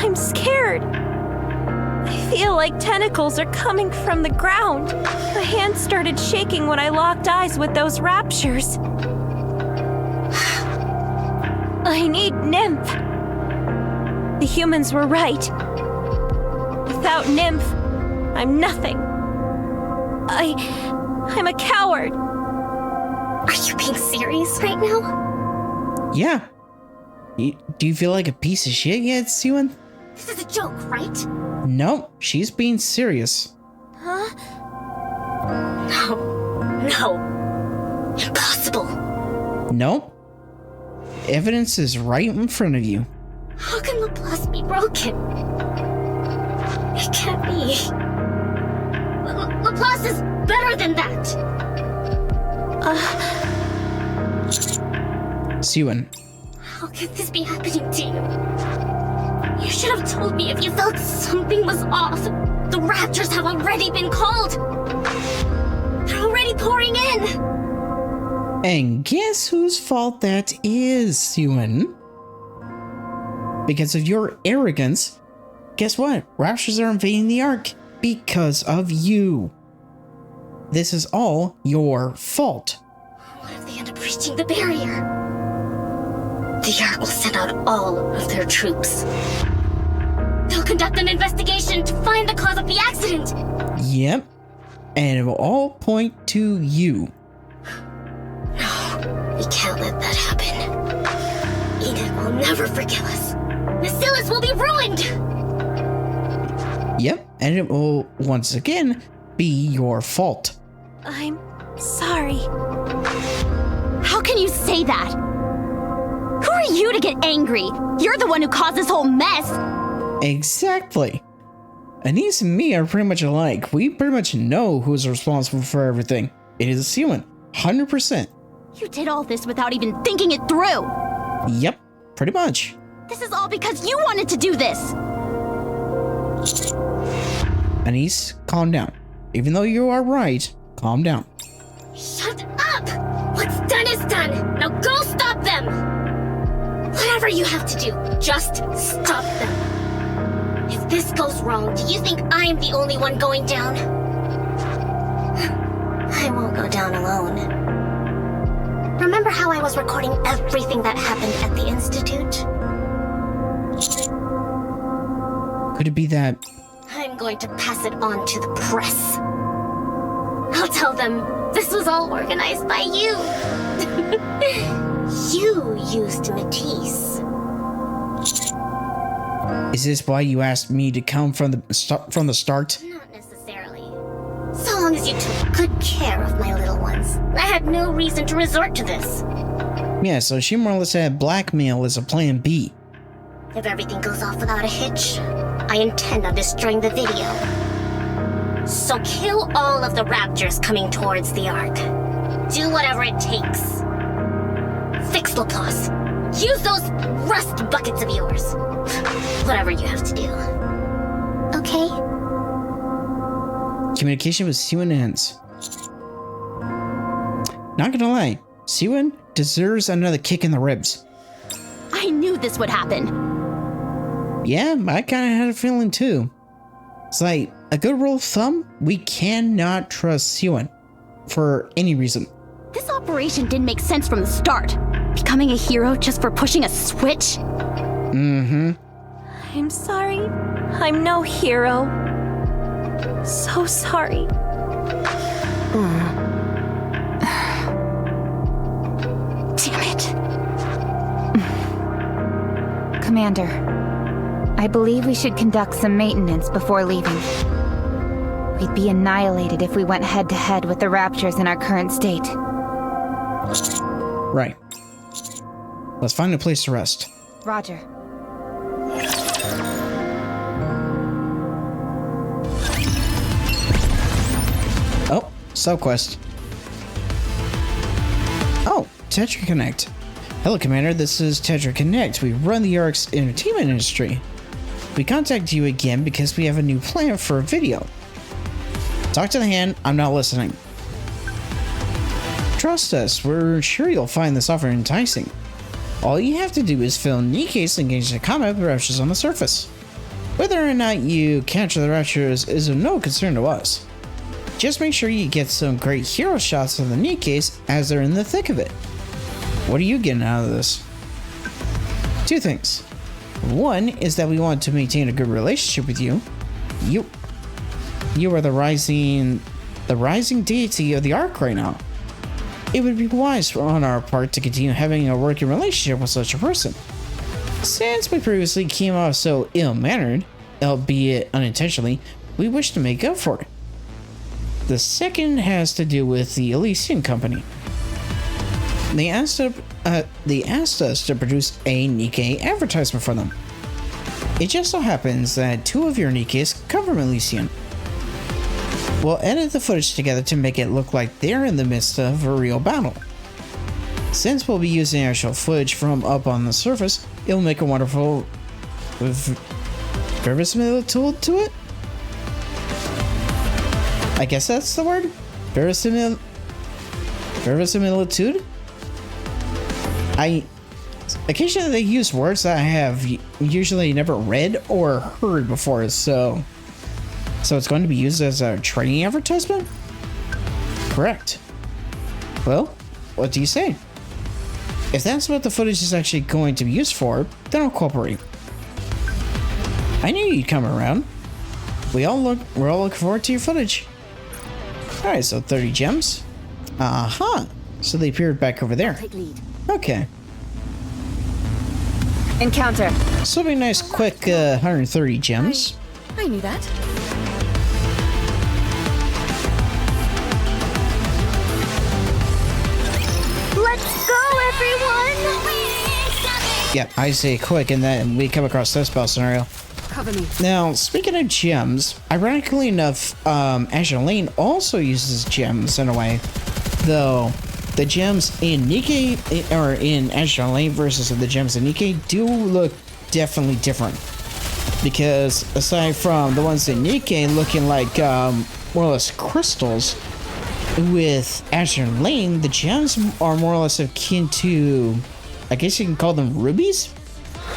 I'm scared. I feel like tentacles are coming from the ground. My hand started shaking when I locked eyes with those Raptures. I need Nymph. The humans were right. Without Nymph, I'm nothing. I'm a coward. Are you being serious right now? Yeah. Do you feel like a piece of shit yet, Syuen? This is a joke, right? No, she's being serious. Huh? No. Impossible. No. Evidence is right in front of you. How can Laplace be broken? It can't be. Laplace is better than that. Syuen. How can this be happening to you? You should have told me if you felt something was off. The Raptors have already been called. They're already pouring in. And guess whose fault that is, Syuen? Because of your arrogance, guess what? Raptors are invading the Ark because of you. This is all your fault. What if they end up breaching the barrier? The Ark will send out all of their troops. They'll conduct an investigation to find the cause of the accident. Yep. And it will all point to you. No, we can't let that happen. Enid will never forgive us. Missilis will be ruined! Yep, and it will once again be your fault. I'm sorry. How can you say that? Who are you to get angry? You're the one who caused this whole mess! Exactly. Anise and me are pretty much alike. We pretty much know who's responsible for everything. It is Syuen, 100%. You did all this without even thinking it through! Yep, pretty much. This is all because you wanted to do this! Anise, calm down. Even though you are right, calm down. Shut up! What's done is done! Now go stop them! Whatever you have to do, just stop them. If this goes wrong, do you think I'm the only one going down? I won't go down alone. Remember Remember how I was recording everything that happened at the Institute? Could it be that? I'm going to pass it on to the press. I'll tell them this was all organized by you. You used Matisse. Is this why you asked me to come from the start? Not necessarily. So long as you took good care of my little ones, I had no reason to resort to this. Yeah, so she more or less had blackmail as a plan B. If everything goes off without a hitch, I intend on destroying the video. So kill all of the raptors coming towards the Ark. Do whatever it takes. Fix Laplace. Use those rust buckets of yours. Whatever you have to do. Okay? Communication with Syuen ends. Not gonna lie, Syuen deserves another kick in the ribs. I knew this would happen. Yeah, I kinda had a feeling too. It's like, a good rule of thumb, we cannot trust Syuen. For any reason. This operation didn't make sense from the start. Becoming a hero just for pushing a switch? Mm-hmm. I'm sorry. I'm no hero. So sorry. Damn it. Commander, I believe we should conduct some maintenance before leaving. We'd be annihilated if we went head-to-head with the Raptors in our current state. Right. Let's find a place to rest. Roger. Oh, subquest. Oh, Tetra Connect. Hello, Commander. This is Tetra Connect. We run the Ark's entertainment industry. We contacted you again because we have a new plan for a video. Talk to the hand. I'm not listening. Trust us. We're sure you'll find this offer enticing. All you have to do is fill NIKKE's and engage in combat with raptors on the surface. Whether or not you capture the raptors is of no concern to us. Just make sure you get some great hero shots of the NIKKE's as they're in the thick of it. What are you getting out of this? Two things. One is that we want to maintain a good relationship with you. You are the rising deity of the Ark right now. It would be wise on our part to continue having a working relationship with such a person. Since we previously came off so ill-mannered, albeit unintentionally, we wish to make up for it. The second has to do with the Elysian Company. They asked us to produce a NIKKE advertisement for them. It just so happens that two of your NIKKE's come from Elysian. We'll edit the footage together to make it look like they're in the midst of a real battle. Since we'll be using actual footage from up on the surface, it'll make a wonderful verisimilitude to it? I guess that's the word? Verisimilitude? Occasionally they use words that I have usually never read or heard before, so it's going to be used as a training advertisement? Correct. Well, what do you say? If that's what the footage is actually going to be used for, then I'll cooperate. I knew you'd come around. We're all looking forward to your footage. Alright, so 30 gems. Uh-huh. So they appeared back over there. Okay. Encounter. So it'll be a nice quick 130 gems. I knew that. Let's go, everyone! Yeah, I say quick, and then we come across this spell scenario. Cover me. Now, speaking of gems, ironically enough, Azure Lane also uses gems in a way, though the gems in NIKKE, or in Azure Lane versus the gems in NIKKE, do look definitely different. Because aside from the ones in NIKKE looking like more or less crystals, with Azure Lane, the gems are more or less akin to, I guess you can call them rubies,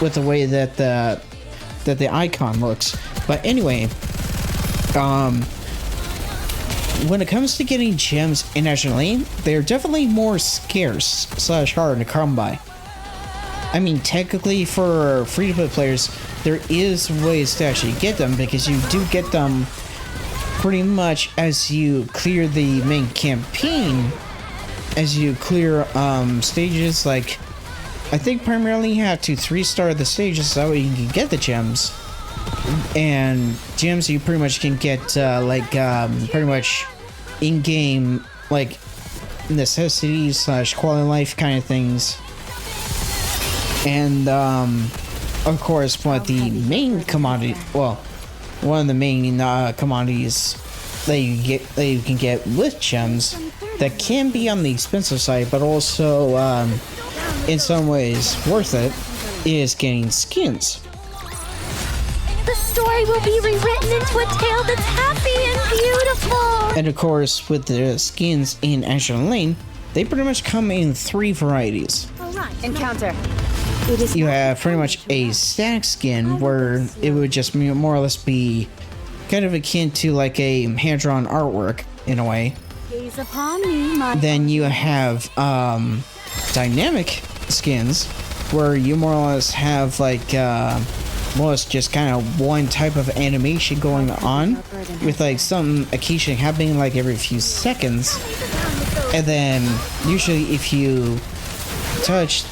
with the way that the icon looks. But anyway, when it comes to getting gems in Azure Lane, they're definitely more scarce / hard to come by. I mean, technically for free-to-play players, there is ways to actually get them, because you do get them pretty much as you clear the main campaign, as you clear stages. Like, I think primarily you have to 3-star the stages, so that way you can get the gems. And gems you pretty much can get pretty much in-game, like, necessities / quality of life kind of things. And of course, one of the main commodity, well, one of the main commodities that you can get with gems that can be on the expensive side, but also in some ways worth it, is getting skins. The story will be rewritten into a tale that's happy and beautiful. And of course, with the skins in Azure Lane, they pretty much come in 3 varieties. Encounter. You have pretty much a static skin, where it would just more or less be kind of akin to like a hand-drawn artwork in a way. Gaze upon me, my Then you have dynamic skins, where you more or less have like more or less just kind of one type of animation going on, with like some occasion happening like every few seconds. And then usually if you touch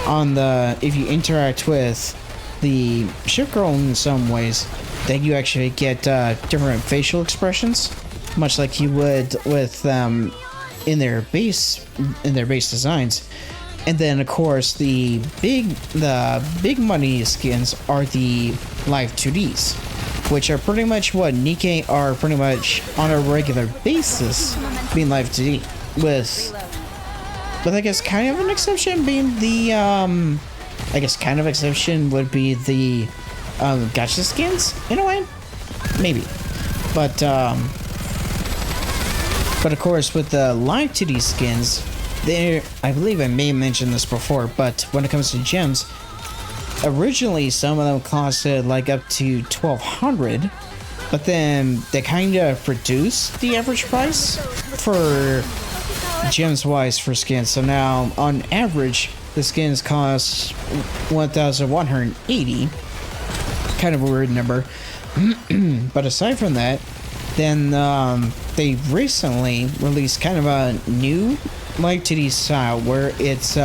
on if you interact with the ship girl in some ways, then you actually get different facial expressions, much like you would with them in their base designs. And then of course the big money skins are the live 2Ds, which are pretty much what NIKKE are pretty much on a regular basis being live 2D, with I guess kind of an exception being the I guess kind of exception would be the gacha skins in a way, maybe. But of course with the live 2D skins, I believe I may have mentioned this before, but when it comes to gems, originally some of them costed like up to 1,200, but then they kind of reduced the average price for gems wise for skins. So now on average the skins cost 1,180. Kind of a weird number. But aside from that, then they recently released kind of a new live 2D style where it's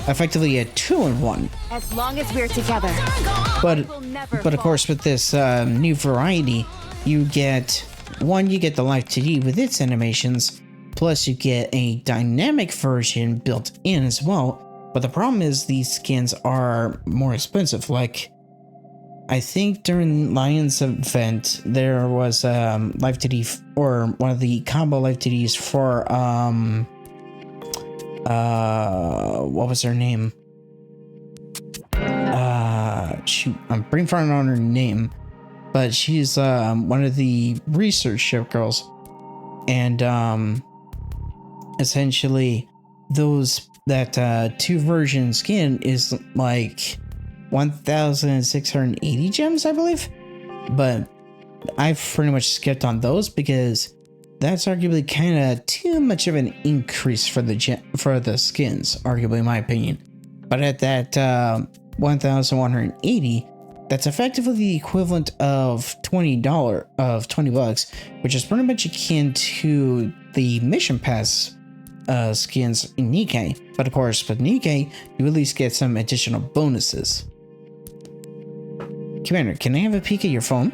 effectively a 2-in-1. As long as we're together. But of course with this new variety, you get the live 2D with its animations, plus you get a dynamic version built in as well. But the problem is these skins are more expensive. Like, I think during Lion's event there was live 2D, or one of the combo live 2Ds for what was her name? Shoot, I'm brain farting on her name, but she's one of the research ship girls, and essentially that 2 version skin is like 1,680 gems, I believe. But I've pretty much skipped on those because that's arguably kind of too much of an increase for the skins, arguably in my opinion. But at that 1,180, that's effectively the equivalent of $20 $20, which is pretty much akin to the mission pass skins in NIKKE. But of course with NIKKE you at least get some additional bonuses. Commander, can I have a peek at your phone?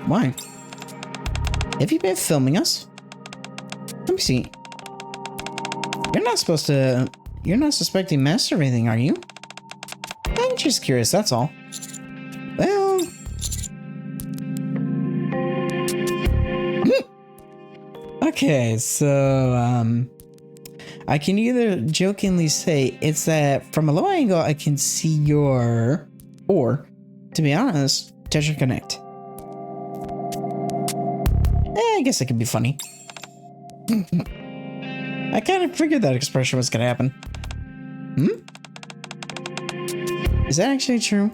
Why? Have you been filming us? Let me see. You're not suspecting mess or anything, are you? I'm just curious, that's all. Well, okay, so I can either jokingly say it's that from a low angle I can see your, or to be honest, touch and connect. I guess it could be funny. I kind of figured that expression was gonna happen. Is that actually true?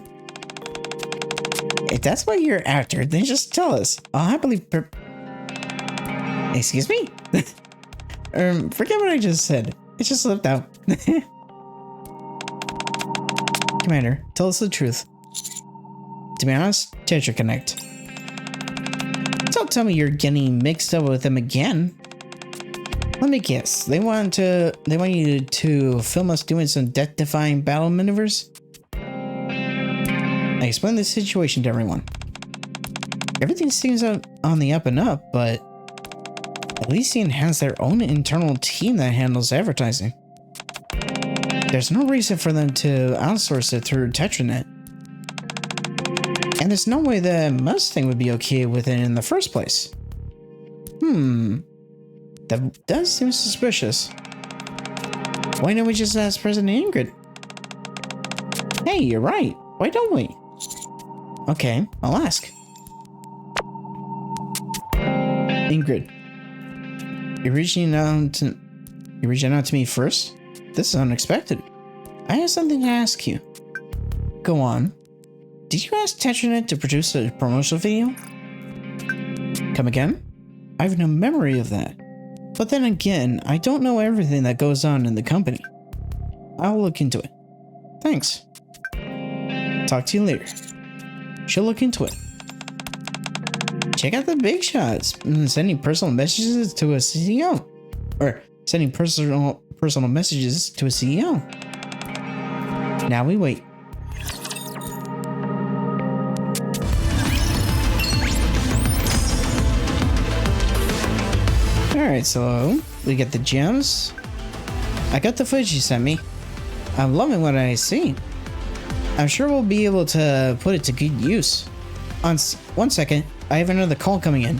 If that's why you're an actor, then just tell us. I'll happily Excuse me? Forget what I just said. It just slipped out. Commander, tell us the truth. To be honest, Tetra Connect. Don't tell me you're getting mixed up with them again. Let me guess. They want you to film us doing some death-defying battle maneuvers? I explained the situation to everyone. Everything seems on the up and up, but Elysian has their own internal team that handles advertising. There's no reason for them to outsource it through Tetranet. And there's no way that Mustang would be okay with it in the first place. That does seem suspicious. Why don't we just ask President Ingrid? Hey, you're right. Why don't we? Okay, I'll ask. Ingrid, you're reaching out to me first? This is unexpected. I have something to ask you. Go on. Did you ask Tetranet to produce a promotional video? Come again? I have no memory of that. But then again, I don't know everything that goes on in the company. I'll look into it. Thanks. Talk to you later. She'll look into it. Check out the big shots. Sending personal messages to a CEO. Or sending personal messages to a CEO. Now we wait. Alright, so we get the gems. I got the footage you sent me. I'm loving what I see. I'm sure we'll be able to put it to good use. On 1 second, I have another call coming in.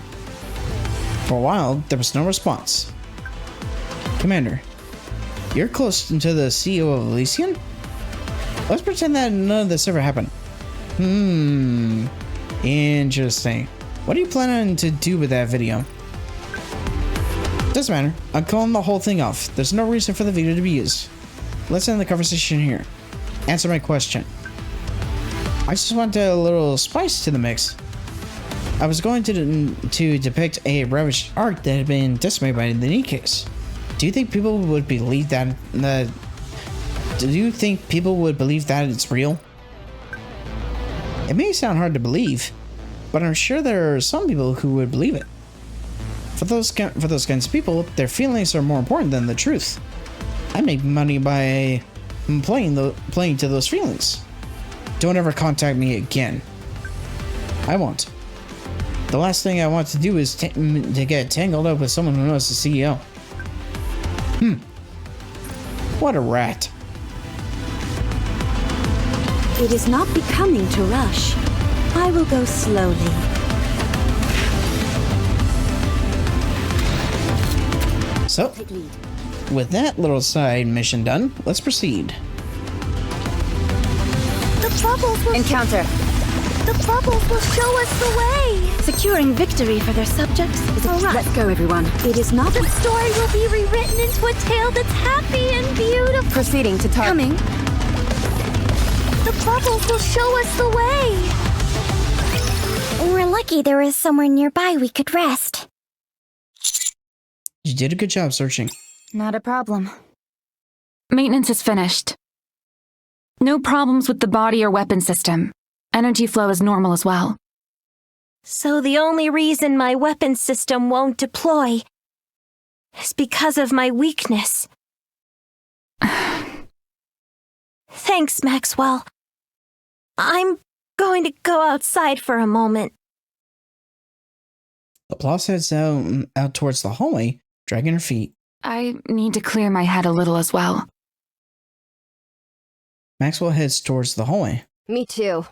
For a while, there was no response. Commander, you're close to the CEO of Elysian? Let's pretend that none of this ever happened. Interesting. What are you planning to do with that video? Doesn't matter. I'm calling the whole thing off. There's no reason for the video to be used. Let's end the conversation here. Answer my question. I just want a little spice to the mix. I was going to depict a ravaged Ark that had been decimated by the NIKKEs. Do you think people would believe that? Do you think people would believe that it's real? It may sound hard to believe, but I'm sure there are some people who would believe it. For those kinds of people, their feelings are more important than the truth. I make money by playing to those feelings. Don't ever contact me again. I won't. The last thing I want to do is to get tangled up with someone who knows the CEO. What a rat. It is not becoming to rush. I will go slowly. So, with that little side mission done, let's proceed. The bubbles will Encounter. The bubbles will show us the way. Securing victory for their subjects is a right. Let's go, everyone. It is not The story will be rewritten into a tale that's happy and beautiful. Proceeding to target. coming. The bubbles will show us the way. We're lucky there is somewhere nearby we could rest. You did a good job searching. Not a problem. Maintenance is finished. No problems with the body or weapon system. Energy flow is normal as well. So the only reason my weapon system won't deploy is because of my weakness. Thanks, Maxwell. I'm going to go outside for a moment. Laplace heads out towards the hallway, dragging her feet. I need to clear my head a little as well. Maxwell heads towards the hallway, Me too.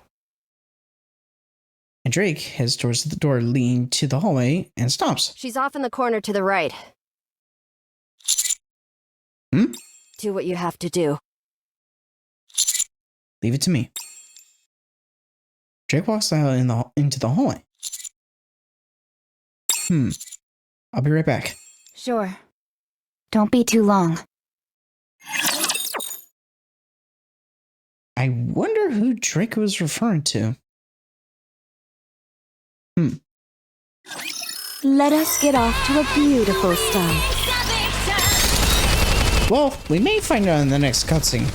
and Drake heads towards the door leading to the hallway and stops. She's off in the corner to the right. Do what you have to do. Leave it to me. Drake walks out into the hallway. I'll be right back. Sure. Don't be too long. I wonder who Drake was referring to. Let us get off to a beautiful start. Well, we may find out in the next cutscene.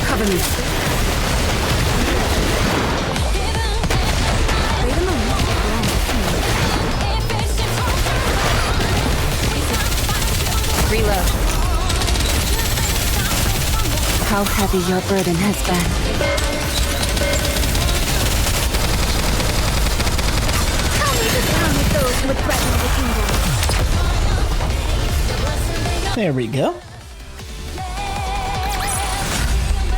Cover me. Reload. How heavy your burden has been. There we go.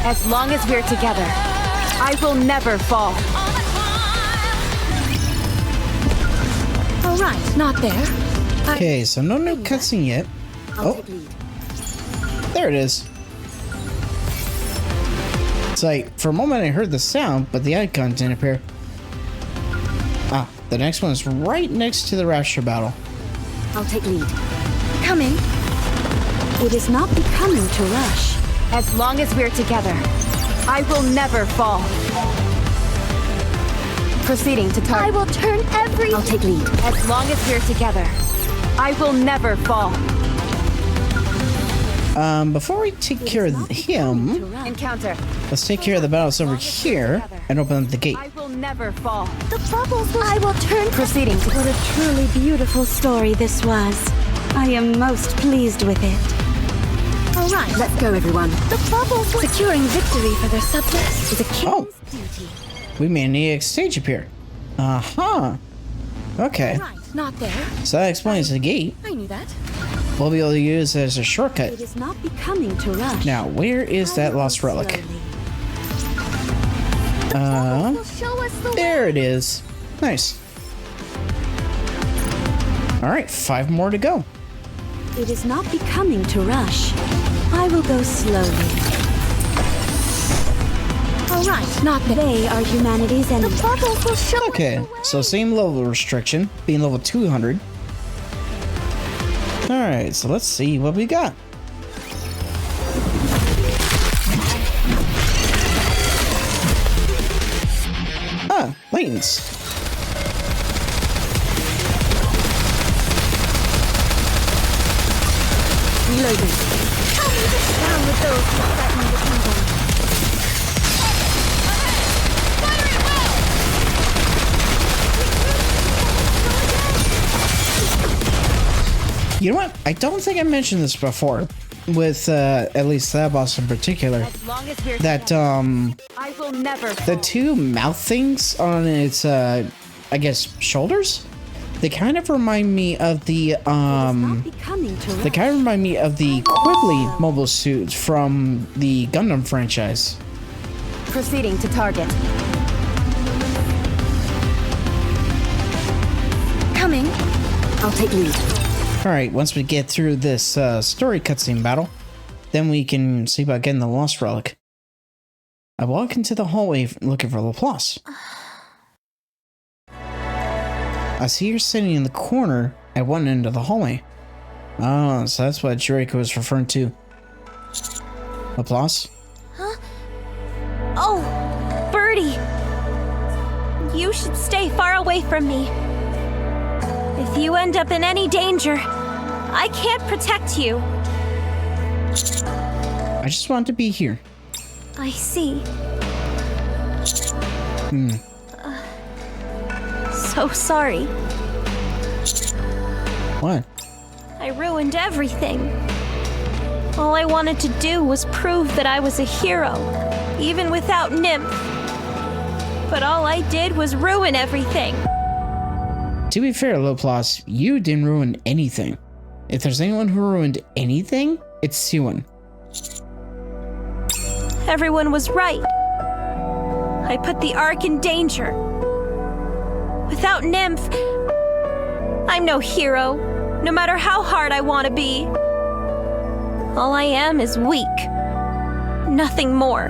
As long as we're together, I will never fall. All right, not there. Okay, so no new cutscene yet. Oh, there it is. It's like, for a moment I heard the sound, but the icon didn't appear. Ah, the next one is right next to the Rapture battle. I'll take lead. Coming. It is not becoming to rush. As long as we're together, I will never fall. Proceeding to I target. will turn every... I'll take lead. As long as we're together, I will never fall. Before we take care of him, Encounter. let's take care of the battles over here and open up the gate. I will never fall. The bubbles will... I will turn... Proceeding to What a truly beautiful story this was. I am most pleased with it. All right, let's go, everyone. The bubbles will... Securing victory for their subjects is a king's Oh, duty. we made an EX stage appear. Uh-huh. Okay, Right, not there. so that explains the gate. I knew that. We'll be able to use it as a shortcut. It is not becoming to rush. Now, where is that lost relic? will show us the There it is. Nice. Alright, 5 more to go. It is not becoming to rush. I will go slowly. All right, not that they are humanity's enemy. The bubbles will show Okay, so same level restriction, being level 200. Alright, so let's see what we got. Ah, latents. Reloading. down with those who threaten the kingdom. You know what? I don't think I mentioned this before, with at least that boss in particular. As long as we're That I will never the fall. two mouth things on its I guess shoulders, they kind of remind me of the Not becoming to they rush. kind of remind me of the Quigley mobile suits from the Gundam franchise. Proceeding to target. Coming. I'll take lead. All right, once we get through this story cutscene battle, then we can see about getting the lost relic. I walk into the hallway looking for Laplace. I see her sitting in the corner at one end of the hallway. Oh, so that's what Draco was referring to. Laplace? Oh, Birdie! You should stay far away from me. If you end up in any danger, I can't protect you. I just want to be here. I see. So sorry. What? I ruined everything. All I wanted to do was prove that I was a hero, even without Nymph. But all I did was ruin everything. To be fair, Laplace, you didn't ruin anything. If there's anyone who ruined anything, it's Syuen. Everyone was right. I put the Ark in danger. Without Nymph, I'm no hero, no matter how hard I want to be. All I am is weak. Nothing more.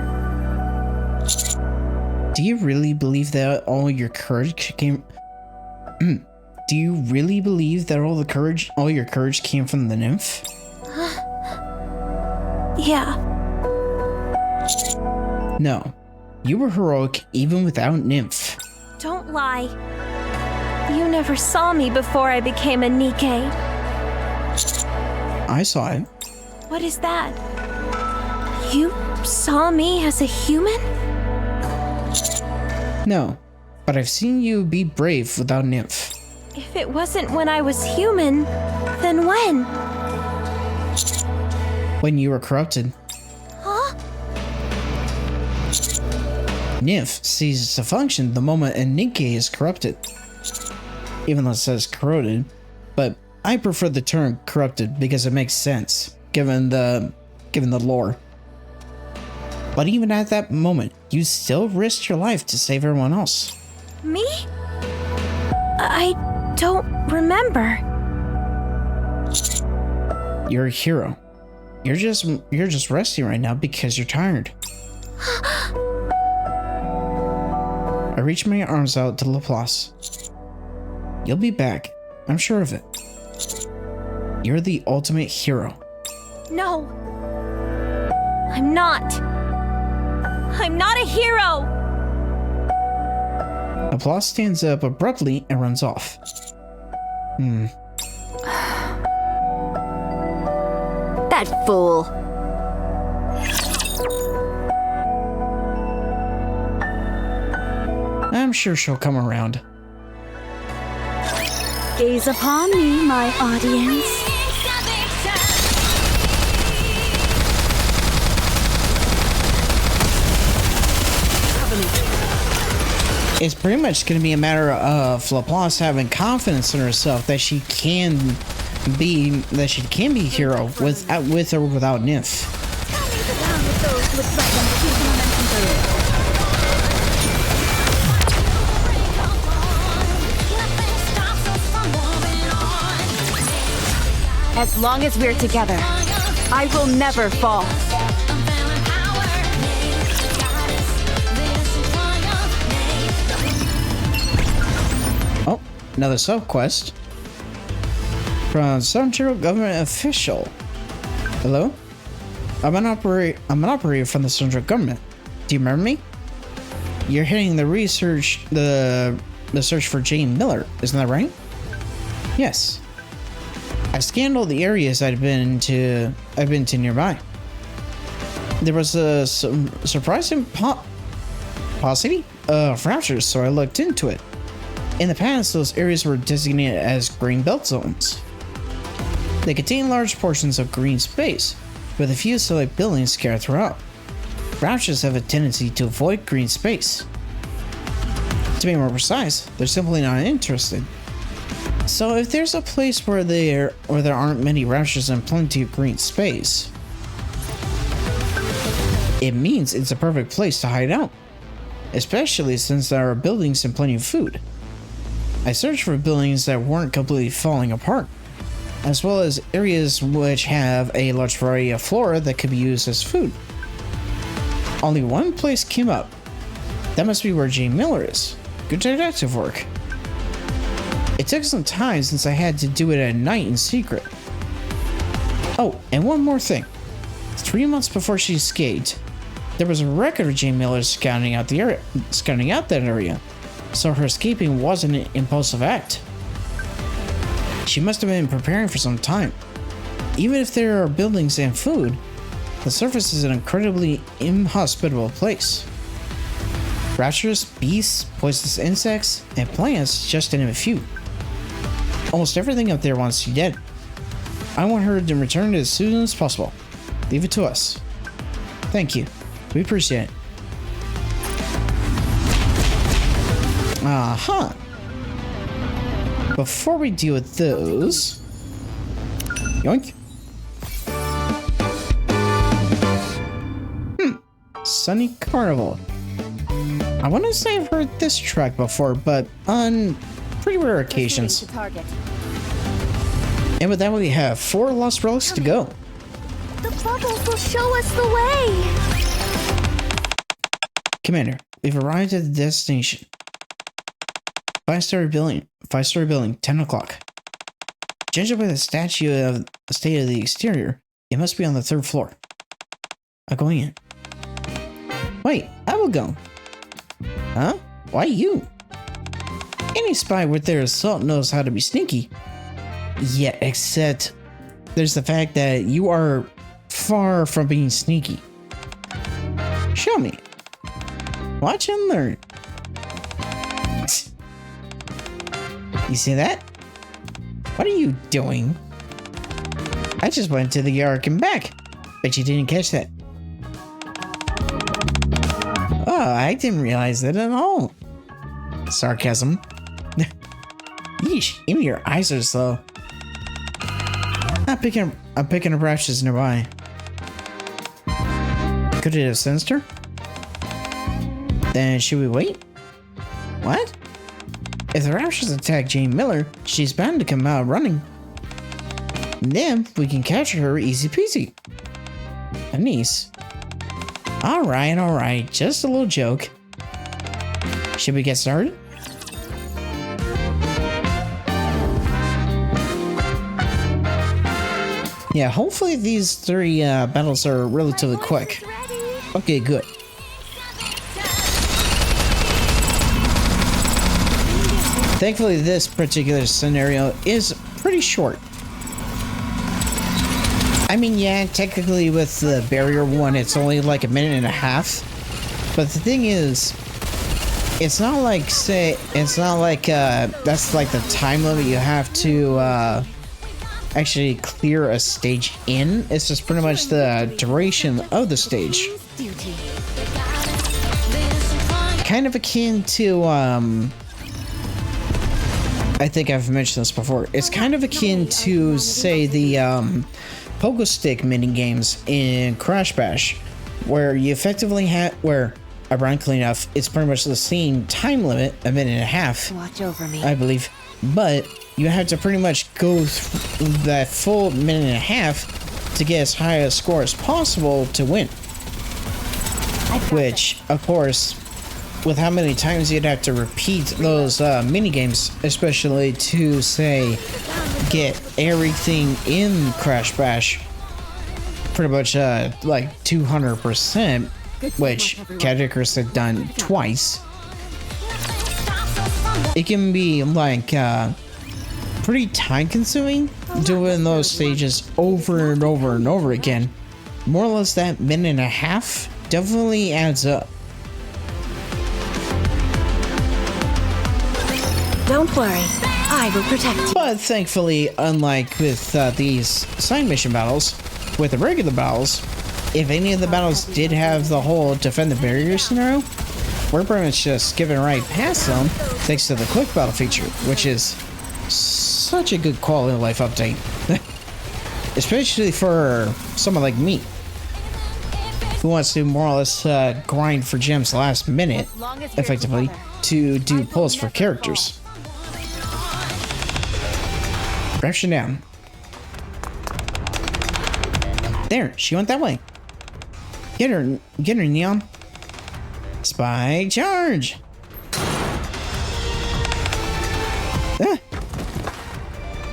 Do you really believe that all your courage came... Do you really believe that all your courage came from the nymph? Yeah. No, you were heroic even without Nymph. Don't lie. You never saw me before I became a NIKKE. I saw it. What is that? You saw me as a human? No, but I've seen you be brave without Nymph. If it wasn't when I was human, then when? When you were corrupted. Huh? Nymph ceases to function the moment a NIKKE is corrupted. Even though it says corroded, but I prefer the term corrupted because it makes sense, given the lore. But even at that moment, you still risked your life to save everyone else. Me? I don't remember. You're a hero. You're just resting right now because you're tired. I reach my arms out to Laplace. You'll be back. I'm sure of it. You're the ultimate hero. No. I'm not. I'm not a hero! Laplace stands up abruptly and runs off. That fool. I'm sure she'll come around. Gaze upon me, my audience. It's pretty much going to be a matter of Laplace having confidence in herself that she can be a hero with or without Nymph. As long as we're together, I will never fall. Oh, another sub-quest from central government official. Hello? I'm an operator from the central government. Do you remember me? You're heading the search for Jane Miller, isn't that right? Yes. I scanned all the areas I've been to nearby. There was a surprising paucity of fractures, so I looked into it. In the past, those areas were designated as green belt zones. They contain large portions of green space, with a few select buildings scattered throughout. Raptures have a tendency to avoid green space. To be more precise, they're simply not interested. So if there's a place where there aren't many raptures and plenty of green space, it means it's a perfect place to hide out, especially since there are buildings and plenty of food. I searched for buildings that weren't completely falling apart, as well as areas which have a large variety of flora that could be used as food. Only one place came up. That must be where Jane Miller is. Good detective work. It took some time since I had to do it at night in secret. Oh, and one more thing. 3 months before she escaped, there was a record of Jane Miller scouting out that area, so her escaping wasn't an impulsive act. She must have been preparing for some time. Even if there are buildings and food, the surface is an incredibly inhospitable place. Raptors, beasts, poisonous insects, and plants, just to name a few. Almost everything up there wants you dead. I want her to return as soon as possible. Leave it to us. Thank you. We appreciate it. Aha. Before we deal with those... Yoink. Sunny Carnival. I want to say I've heard this track before, but on pretty rare occasions. And with that, we have 4 lost relics to go. The bubbles will show us the way! Commander, we've arrived at the destination. 5-story building, 10 o'clock. Judging by the statue of the state of the exterior, it must be on the 3rd floor. I'm going in. Wait, I will go. Huh? Why you? Any spy with their assault knows how to be sneaky. Yeah, except there's the fact that you are far from being sneaky. Show me. Watch and learn. You see that? What are you doing? I just went to the Ark and back. Bet you didn't catch that. Oh, I didn't realize that at all. Sarcasm. Yeesh, even your eyes are slow. I'm picking up rashes nearby. Could it have sensed her? Then should we wait? What? If the Raptors attack Jane Miller, she's bound to come out running. Then we can capture her easy peasy. A niece. Alright, just a little joke. Should we get started? Yeah, hopefully these 3 battles are relatively quick. Okay, good. Thankfully, this particular scenario is pretty short. I mean, yeah, technically with the barrier one, it's only like a minute and a half. But the thing is, it's not like, that's like the time limit you have to actually clear a stage in. It's just pretty much the duration of the stage. Kind of akin to, I think I've mentioned this before. It's kind of akin to, say, the pogo stick mini games in Crash Bash, where you effectively have, where, ironically enough, it's pretty much the same time limit, a minute and a half. Watch over me. I believe, but you have to pretty much go through that full minute and a half to get as high a score as possible to win. Which, of course, with how many times you'd have to repeat those mini games, especially to, say, get everything in Crash Bash pretty much like 200%, which Cat Icarus had done twice. It can be like pretty time consuming doing those stages over and over and over again. More or less that minute and a half definitely adds up. Don't worry, I will protect you. But thankfully, unlike with these side mission battles, with the regular battles, if any of the battles did have the whole defend the barrier scenario, we're pretty much just skipping right past them thanks to the quick battle feature, which is such a good quality of life update. Especially for someone like me, who wants to more or less grind for gems last minute, effectively, to do pulls for characters. Crash her down. There, she went that way. Get her, Neon. Spy charge. Ah.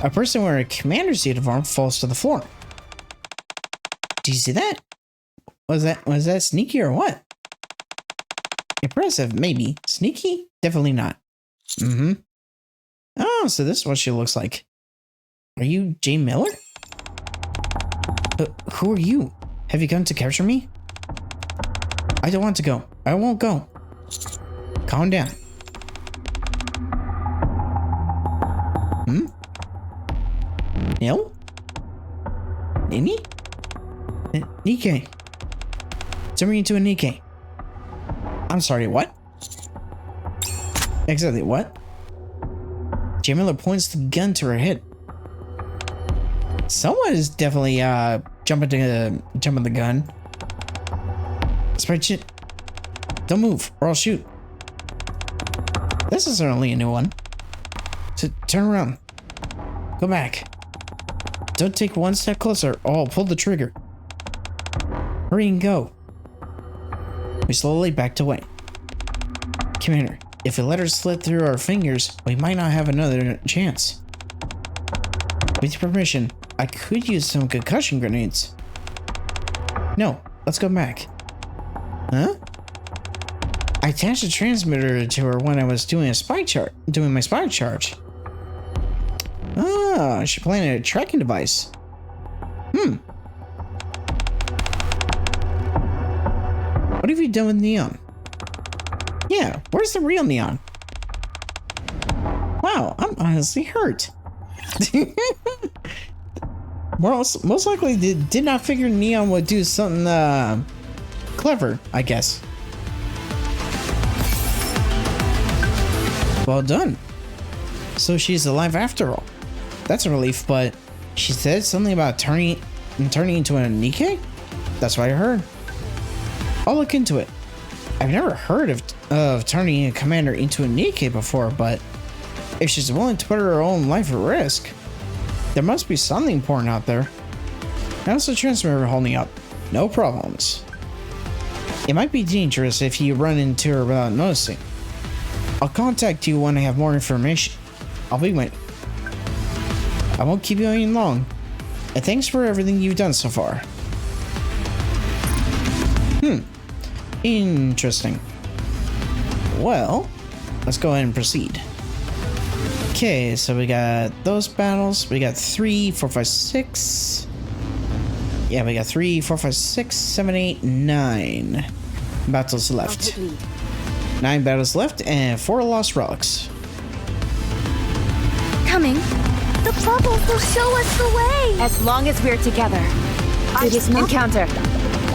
A person wearing a commander's uniform falls to the floor. Do you see that? Was that sneaky or what? Impressive, maybe. Sneaky? Definitely not. Mm-hmm. Oh, so this is what she looks like. Are you Jane Miller? Who are you? Have you come to capture me? I don't want to go. I won't go. Calm down. No? Nini? NIKKE. Turn me into a NIKKE. I'm sorry, what? Exactly, what? Jane Miller points the gun to her head. Someone is definitely jumping the gun. Spreadsheet. Don't move, or I'll shoot. This is certainly a new one. Turn around. Go back. Don't take one step closer, or I'll pull the trigger. Hurry and go. We slowly backed away. Commander, if we let her slip through our fingers, we might not have another chance. With your permission, I could use some concussion grenades. No, let's go back. Huh? I attached a transmitter to her when I was doing my spy charge. Ah, she planted a tracking device. What have you done with Neon? Yeah, where's the real Neon? Wow, I'm honestly hurt. Most likely did not figure Neon would do something clever, I guess. Well done. So she's alive after all. That's a relief, but she said something about turning into a NIKKE? That's what I heard. I'll look into it. I've never heard of turning a commander into a NIKKE before, but if she's willing to put her own life at risk, there must be something important out there. How's the transmitter holding up? No problems. It might be dangerous if you run into her without noticing. I'll contact you when I have more information. I'll be waiting. I won't keep you waiting long. And thanks for everything you've done so far. Interesting. Well, let's go ahead and proceed. Okay, so we got those battles. We got 3, 4, 5, 6. Yeah, we got 3, 4, 5, 6, 7, 8, 9 battles left. 9 battles left and 4 lost relics. Coming. The bubbles will show us the way. As long as we're together. Encounter.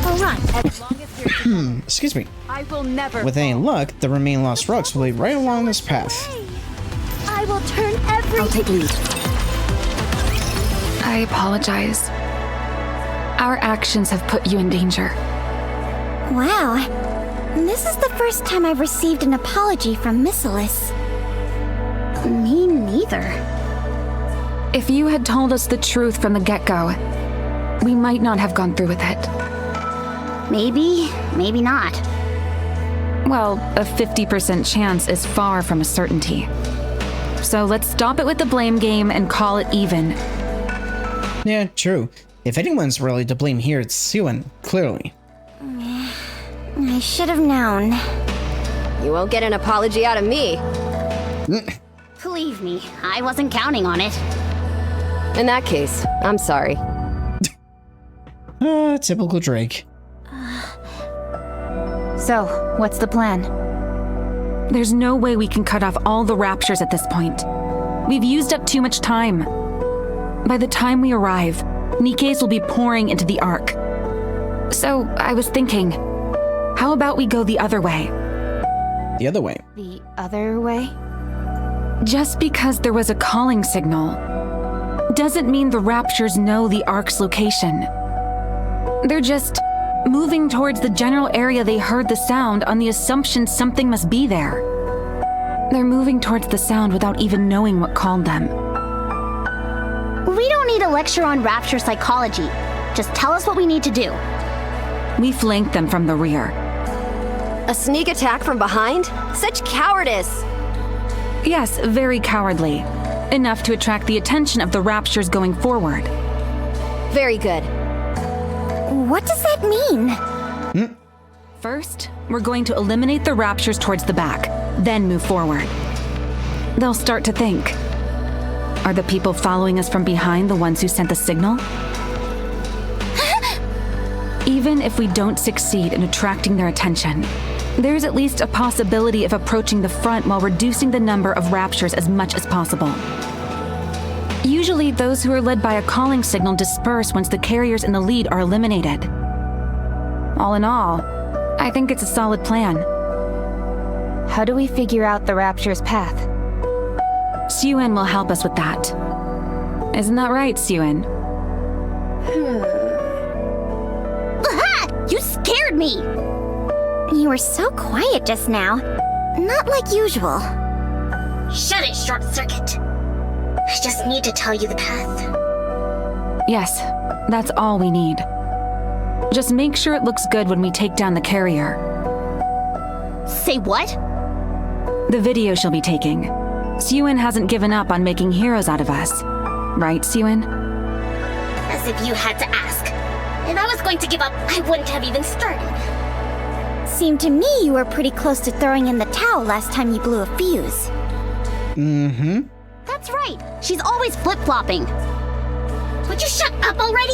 All right. As long as we're together. Excuse me. I will never. With any luck, the remaining lost relics will be right along this path. I will turn every. I'll take lead. I apologize. Our actions have put you in danger. Wow. This is the first time I've received an apology from Missilis. Me neither. If you had told us the truth from the get-go, we might not have gone through with it. Maybe, maybe not. Well, a 50% chance is far from a certainty. So let's stop it with the blame game and call it even. Yeah, true. If anyone's really to blame here, it's Syuen, clearly. I should have known. You won't get an apology out of me. Believe me, I wasn't counting on it. In that case, I'm sorry. Typical Drake. So, what's the plan? There's no way we can cut off all the raptures at this point. We've used up too much time. By the time we arrive, NIKKEs will be pouring into the Ark. So, I was thinking, how about we go the other way? The other way? The other way? Just because there was a calling signal doesn't mean the raptures know the Ark's location. They're just moving towards the general area they heard the sound on the assumption something must be there. They're moving towards the sound without even knowing what called them. We don't need a lecture on rapture psychology. Just tell us what we need to do. We flanked them from the rear. A sneak attack from behind? Such cowardice! Yes, very cowardly. Enough to attract the attention of the raptures going forward. Very good. What does that mean? First, we're going to eliminate the raptures towards the back, then move forward. They'll start to think, are the people following us from behind the ones who sent the signal? Even if we don't succeed in attracting their attention, there's at least a possibility of approaching the front while reducing the number of raptures as much as possible. Usually, those who are led by a calling signal disperse once the carriers in the lead are eliminated. All in all, I think it's a solid plan. How do we figure out the rapture's path? Syuen will help us with that. Isn't that right, Syuen? Aha! You scared me! You were so quiet just now. Not like usual. Shut it, Short Circuit. I just need to tell you the path. Yes, that's all we need. Just make sure it looks good when we take down the carrier. Say what? The video she'll be taking. Syuen hasn't given up on making heroes out of us. Right, Syuen? As if you had to ask. If I was going to give up, I wouldn't have even started. Seemed to me you were pretty close to throwing in the towel last time you blew a fuse. Mm-hmm. That's right. She's always flip-flopping. Would you shut up already?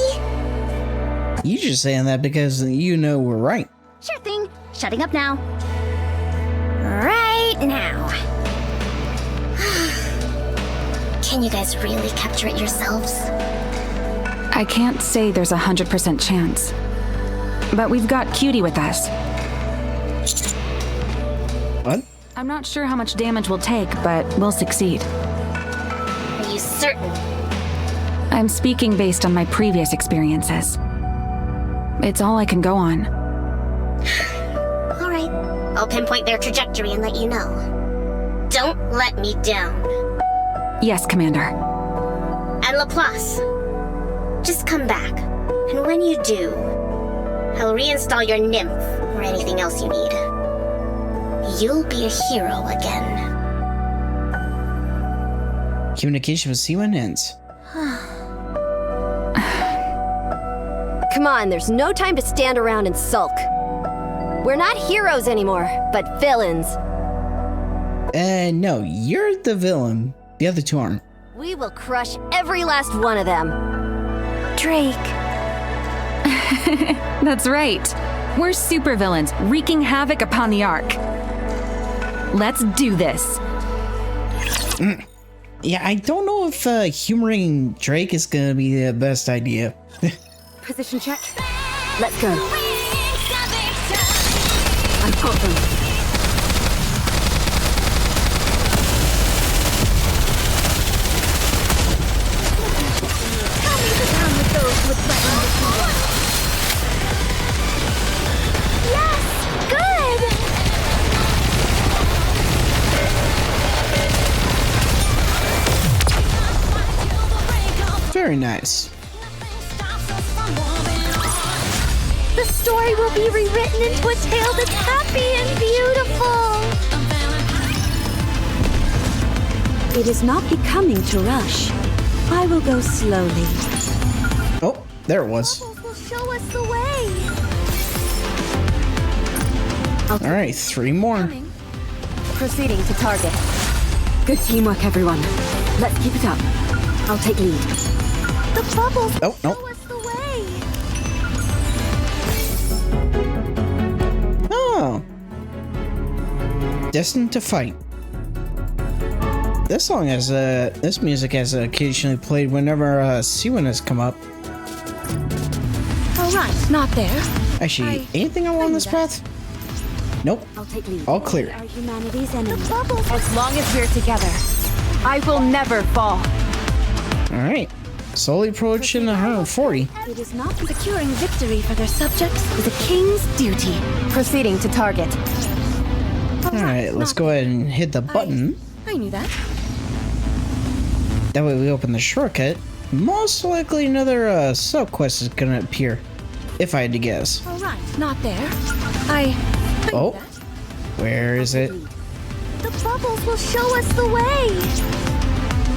You just saying that because you know we're right. Sure thing. Shutting up now. Right now. Can you guys really capture it yourselves? I can't say there's 100% chance. But we've got Cutie with us. What? I'm not sure how much damage we'll take, but we'll succeed. Are you certain? I'm speaking based on my previous experiences. It's all I can go on. All right. I'll pinpoint their trajectory and let you know. Don't let me down. Yes, Commander. And Laplace, just come back. And when you do, I'll reinstall your nymph or anything else you need. You'll be a hero again. Communication with Syuen ends. Come on, there's no time to stand around and sulk. We're not heroes anymore, but villains. No, you're the villain. The other two aren't. We will crush every last one of them. Drake. That's right. We're supervillains wreaking havoc upon the Ark. Let's do this. Yeah, I don't know if humoring Drake is gonna be the best idea. Position check. Let's go. I've got them. Yes! Good! Very nice. The story will be rewritten into a tale that's happy and beautiful. It is not becoming to rush. I will go slowly. Oh, there it was. Bubbles will show us the way. All right, 3 more. Proceeding to target. Good teamwork, everyone. Let's keep it up. I'll take lead. The bubbles Oh, will no. show us the way. Oh. Destined to Fight. This song has this music has occasionally played whenever Syuen has come up. All right, not there. Actually, anything along this path? Nope. I'll take lead. All clear. Are humanity's The enemy. bubbles. As long as we're together, I will never fall. All right. Slowly approaching 140. It is not Securing victory for their subjects is a king's duty. Proceeding to target. All right, let's go ahead and hit the button. I knew that. That way we open the shortcut. Most likely another sub-quest is gonna appear, if I had to guess. All right, not there. I knew Oh, that. where is it? The bubbles will show us the way.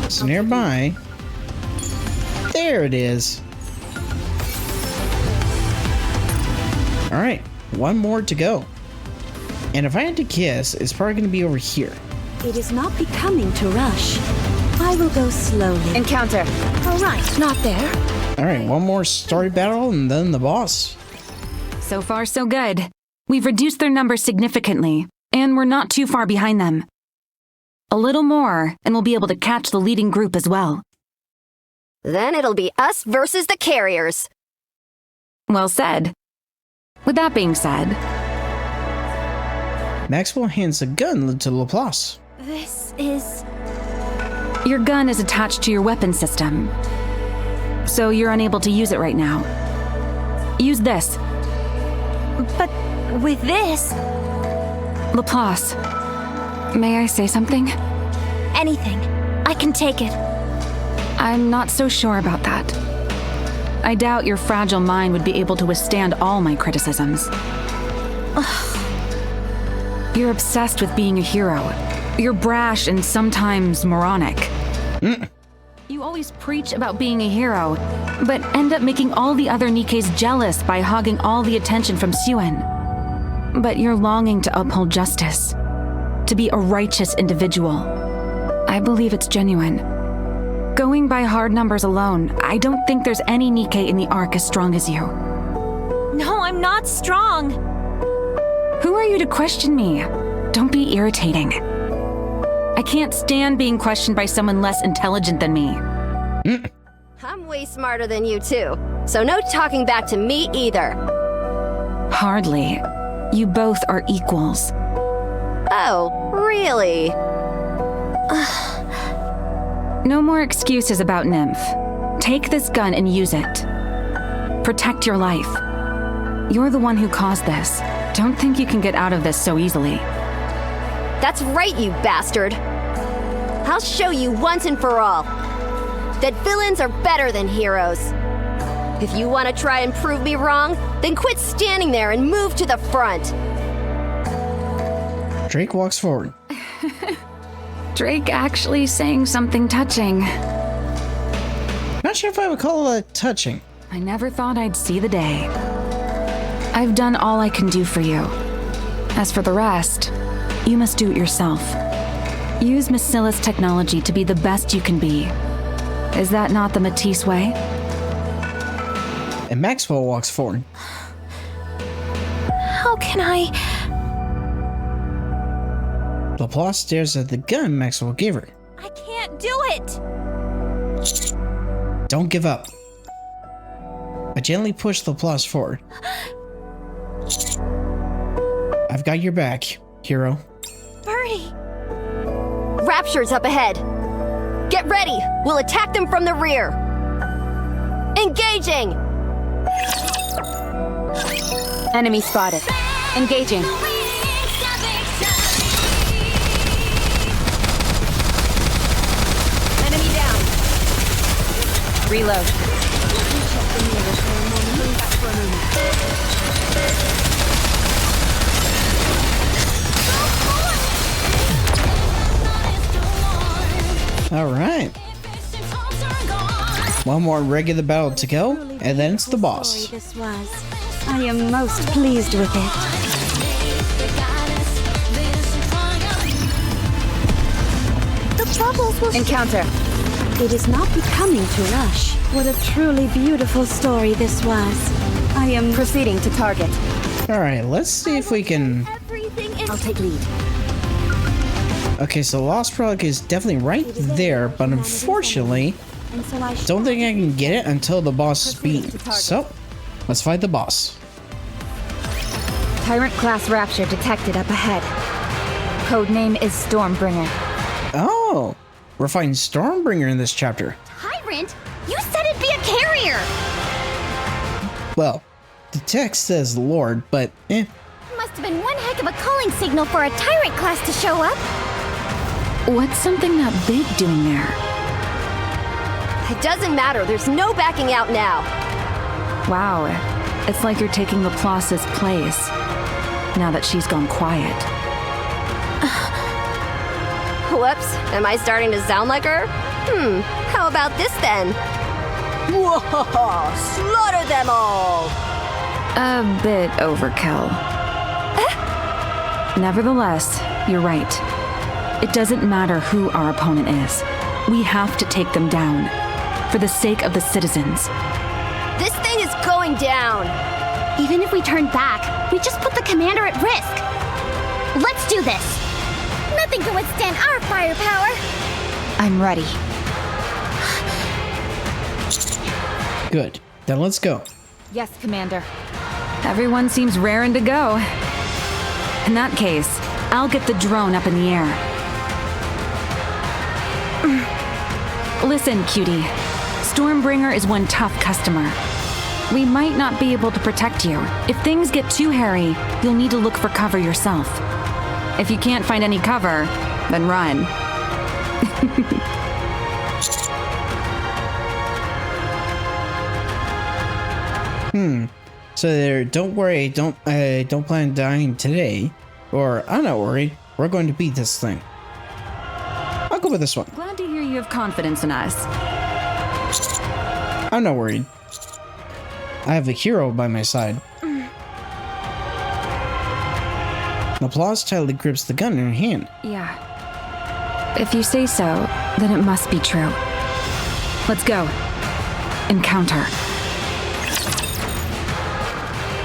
It's nearby. There it is. All right, 1 more to go. And if I had to guess, it's probably gonna be over here. It is not becoming to rush. I will go slowly. Encounter. All right, not there. All right, 1 more story battle and then the boss. So far, so good. We've reduced their numbers significantly, and we're not too far behind them. A little more, and we'll be able to catch the leading group as well. Then it'll be us versus the carriers. Well said. With that being said, Maxwell hands a gun to Laplace. This is... your gun is attached to your weapon system, so you're unable to use it right now. Use this. But with this... Laplace, may I say something? Anything. I can take it. I'm not so sure about that. I doubt your fragile mind would be able to withstand all my criticisms. You're obsessed with being a hero. You're brash and sometimes moronic. You always preach about being a hero, but end up making all the other NIKKEs jealous by hogging all the attention from Syuen. but you're longing to uphold justice, to be a righteous individual. I believe it's genuine. Going by hard numbers alone, I don't think there's any NIKKE in the Ark as strong as you. No, I'm not strong. Who are you to question me? Don't be irritating. I can't stand being questioned by someone less intelligent than me. I'm way smarter than you too, so no talking back to me either. Hardly. You both are equals. Oh, really? No more excuses about Nymph. Take this gun and use it. Protect your life. You're the one who caused this. Don't think you can get out of this so easily. That's right, you bastard. I'll show you once and for all that villains are better than heroes. If you want to try and prove me wrong, then quit standing there and move to the front. Drake walks forward. Drake actually saying something touching. Not sure if I would call it touching. I never thought I'd see the day. I've done all I can do for you. As for the rest, you must do it yourself. Use Missilis technology to be the best you can be. Is that not the Matis way? And Maxwell walks forward. How can I? Laplace stares at the gun Maxwell gave her. I can't do it. Don't give up. I gently push Laplace forward. I've got your back, hero. Birdie. Rapture's up ahead. Get ready. We'll attack them from the rear. Engaging. Enemy spotted. Engaging. Enemy down. Reload. All right. One more regular battle to go, and then it's the boss. This was. I am most pleased with it. The bubbles will Encounter. It is not becoming to rush. What a truly beautiful story this was. I am Proceeding to target. All right, let's see if we can. everything is I'll take lead. Okay, so Lost Product is definitely right there, but unfortunately, and so I don't think I can get it until the boss is beaten. So, let's fight the boss. Tyrant class Rapture detected up ahead. Codename is Stormbringer. Oh, we're fighting Stormbringer in this chapter. Tyrant? You said it'd be a carrier! Well, the text says Lord, but Must have been one heck of a calling signal for a Tyrant class to show up. What's something that big doing there? It doesn't matter. There's no backing out now. Wow, it's like you're taking Laplace's place, now that she's gone quiet. Whoops. Am I starting to sound like her? How about this then? Whoa! Slaughter them all! A bit overkill. Nevertheless, you're right. It doesn't matter who our opponent is. We have to take them down. For the sake of the citizens. This thing is going down! Even if we turn back, we just put the commander at risk. Let's do this! Nothing can withstand our firepower! I'm ready. good. Then let's go. Yes, Commander. Everyone seems raring to go. In that case, I'll get the drone up in the air. Listen, cutie. Stormbringer is one tough customer. We might not be able to protect you. If things get too hairy, you'll need to look for cover yourself. If you can't find any cover, then run. So there, don't worry, don't plan on dying today. Or, I'm not worried. We're going to beat this thing. I'll go with this one. Glad to hear you have confidence in us. I'm not worried. I have a hero by my side. Laplace tightly grips the gun in her hand. Yeah. If you say so, then it must be true. Let's go. Encounter.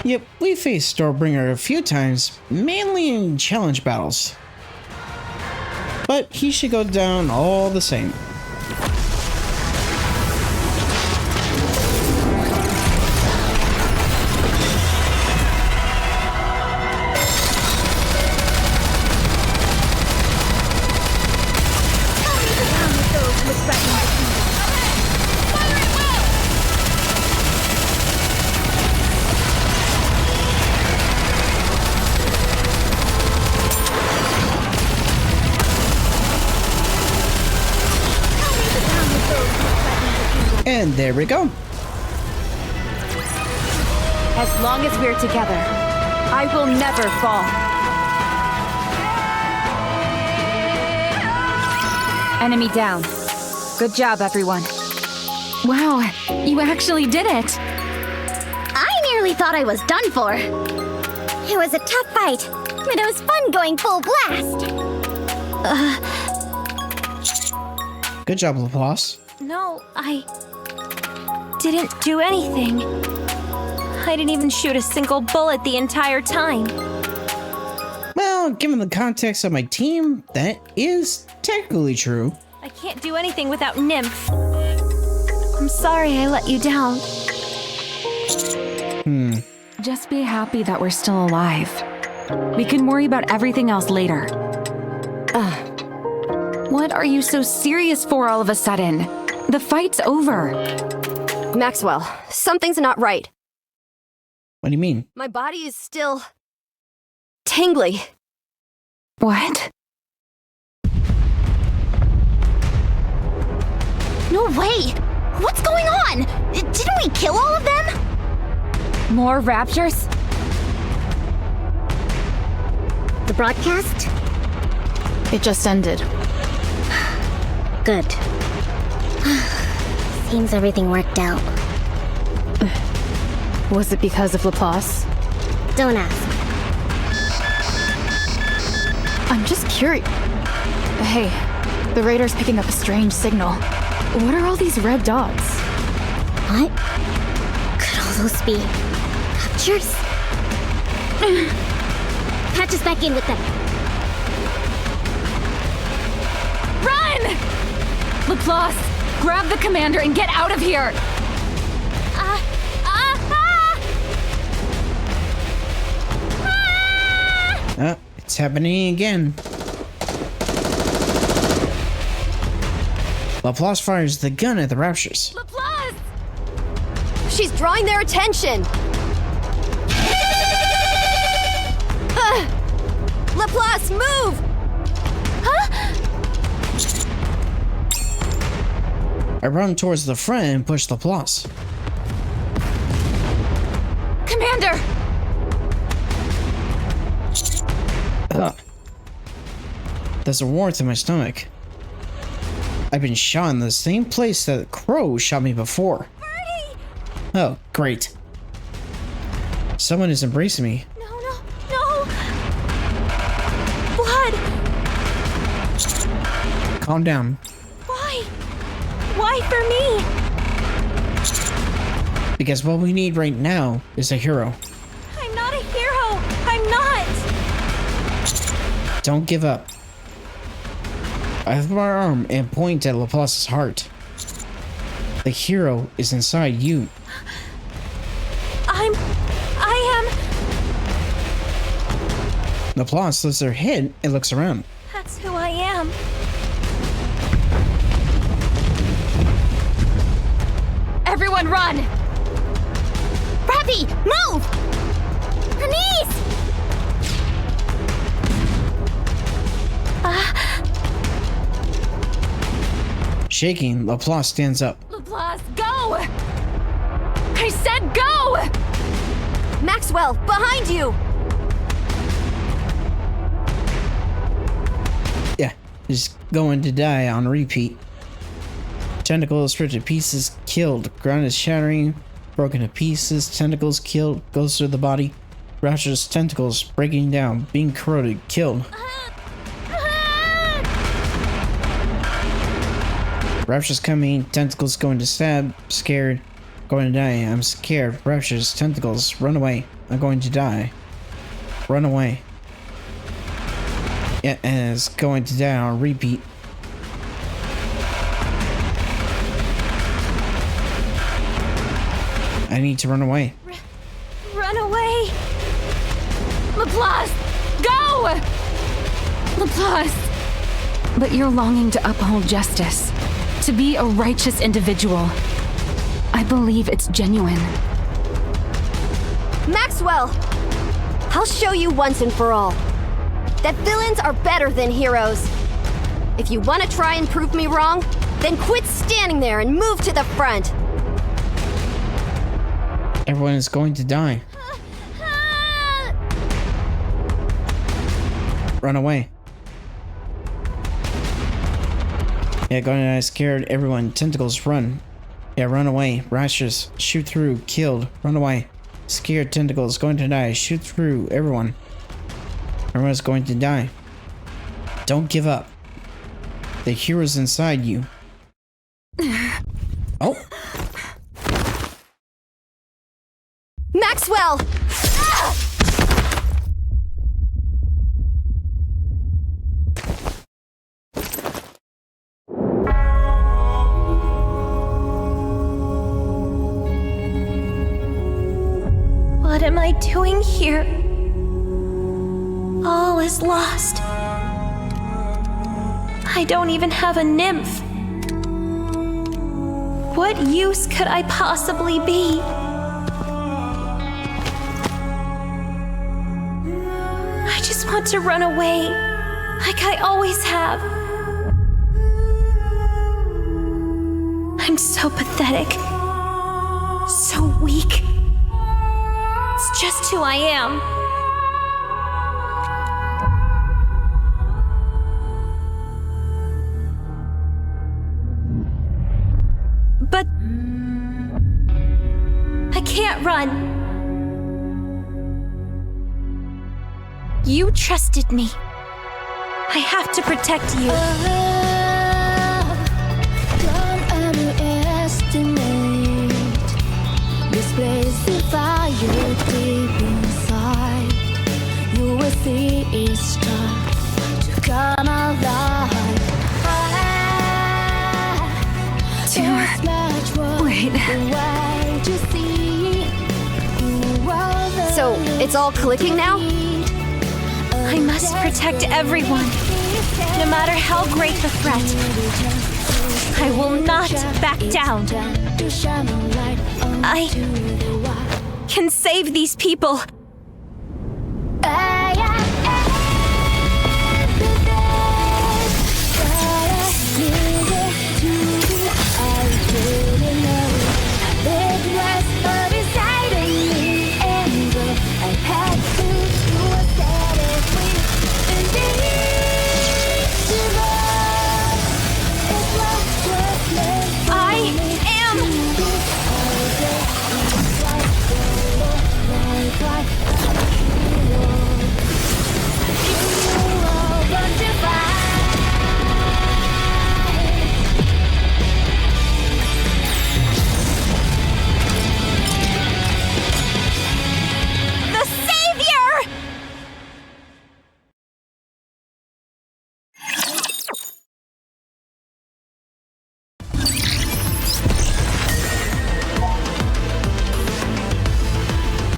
Yep, we faced Stormbringer a few times, mainly in challenge battles. But he should go down all the same. And there we go. As long as we're together, I will never fall. Enemy down. Good job, everyone. Wow, you actually did it. I nearly thought I was done for. It was a tough fight, but it was fun going full blast. Good job, Laplace. No, I didn't do anything. I didn't even shoot a single bullet the entire time. Well, given the context of my team, that is technically true. I can't do anything without Nymph. I'm sorry I let you down. Just be happy that we're still alive. We can worry about everything else later. What are you so serious for all of a sudden? The fight's over. Maxwell, something's not right. What do you mean? My body is still tingly. What? No way! What's going on? Didn't we kill all of them? More raptures? The broadcast? It just ended. Good. Seems everything worked out. Was it because of Laplace? Don't ask. I'm just curious. Hey, the radar's picking up a strange signal. What are all these red dots? What? Could all those be raptures? Patch us back in with them. Run! Laplace, grab the commander and get out of here! It's happening again. Laplace fires the gun at the raptures. Laplace! She's drawing their attention! Laplace, move! I run towards the front and push Laplace. Commander! There's a warmth in my stomach. I've been shot in the same place that Crow shot me before. Birdie! Oh, great. Someone is embracing me. No. Blood! Calm down. Why? Why for me? Because what we need right now is a hero. I'm not a hero! I'm not! Don't give up. I lift my arm and point at Laplace's heart. The hero is inside you. I am... Laplace lifts her head and looks around. That's who I am. Everyone run! Rapi, move! Her knees! Shaking, Laplace stands up. Laplace, go! I said go! Maxwell, behind you! Yeah, just going to die on repeat. Tentacles ripped to pieces, killed. Ground is shattering, broken to pieces. Tentacles killed, goes through the body. Rapture's tentacles breaking down, being corroded, killed. Rapture's coming, tentacles going to stab, scared, going to die. I'm scared. Rapture's tentacles, run away. I'm going to die. Run away. Yeah, and it's going to die on repeat. I need to run away. Run away! Laplace! Go! Laplace! But you're longing to uphold justice, to be a righteous individual. I believe it's genuine. Maxwell! I'll show you once and for all that villains are better than heroes. If you want to try and prove me wrong, then quit standing there and move to the front. Everyone is going to die. Run away. Yeah, going to die, scared. Everyone, tentacles, run. Yeah, run away. Rashers, shoot through, killed. Run away. Scared, tentacles, going to die. Shoot through, everyone. Everyone's going to die. Don't give up. The hero's inside you. Oh. Maxwell! What am I doing here? All is lost. I don't even have a nymph. What use could I possibly be? I just want to run away, like I always have. I'm so pathetic. So weak. It's just who I am. But I can't run. You trusted me. I have to protect you. Don't underestimate this place. The fire deep inside, you will see it start to come alive. So, it's all clicking now? I must protect everyone, no matter how great the threat. I will not back down. I can save these people.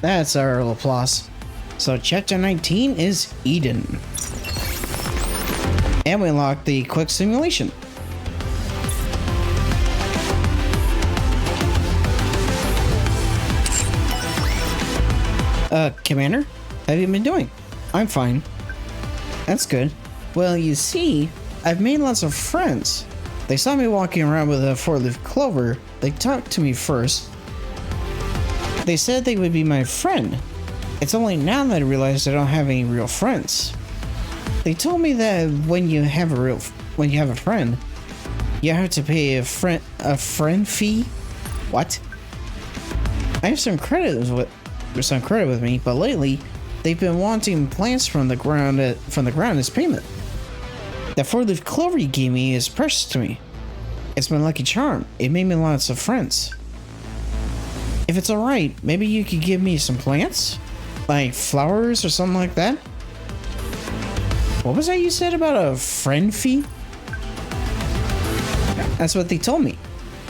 That's our Laplace. So chapter 19 is Eden. And we unlock the quick simulation. Commander, how have you been doing? I'm fine. That's good. Well, you see, I've made lots of friends. They saw me walking around with a four-leaf clover. They talked to me first. They said they would be my friend. It's only now that I realized I don't have any real friends. They told me that when you have a friend, you have to pay a friend fee. What? I have some credit with me, but lately they've been wanting plants from the ground as payment. That 4-leaf clover you gave me is precious to me. It's my lucky charm. It made me lots of friends. If it's alright, maybe you could give me some plants? Like flowers or something like that? What was that you said about a friend fee? That's what they told me.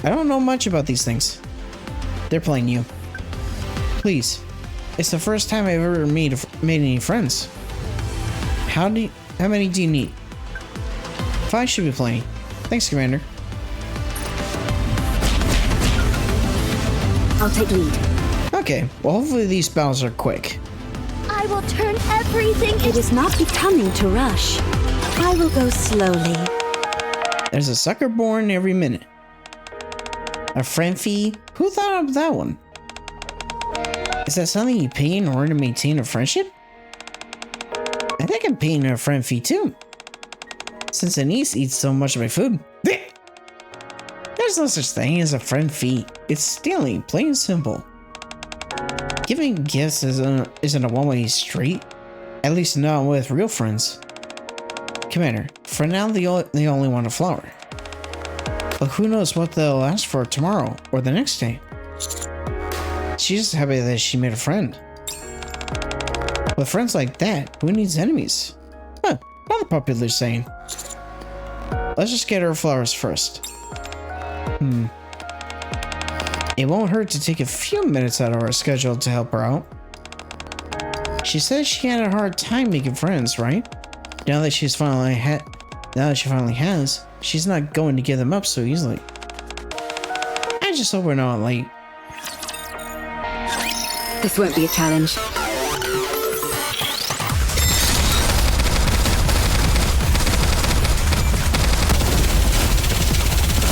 I don't know much about these things. They're playing you. Please. It's the first time I've ever made any friends. How many do you need? 5 should be plenty. Thanks, Commander. I'll take lead. Okay, well hopefully these battles are quick. I will turn everything It is not becoming to rush. I will go slowly. There's a sucker born every minute. A friend fee? Who thought of that one? Is that something you pay in order to maintain a friendship? I think I'm paying a friend fee too. Since a niece eats so much of my food. There's no such thing as a friend fee. It's stealing, plain and simple. Giving gifts isn't a one-way street. At least not with real friends. Commander, for now they only want a flower. But who knows what they'll ask for tomorrow or the next day. She's just happy that she made a friend. With friends like that, who needs enemies? Huh, not a popular saying. Let's just get her flowers first. It won't hurt to take a few minutes out of our schedule to help her out. She says she had a hard time making friends, right? Now that she finally has, she's not going to give them up so easily. I just hope we're not late. This won't be a challenge.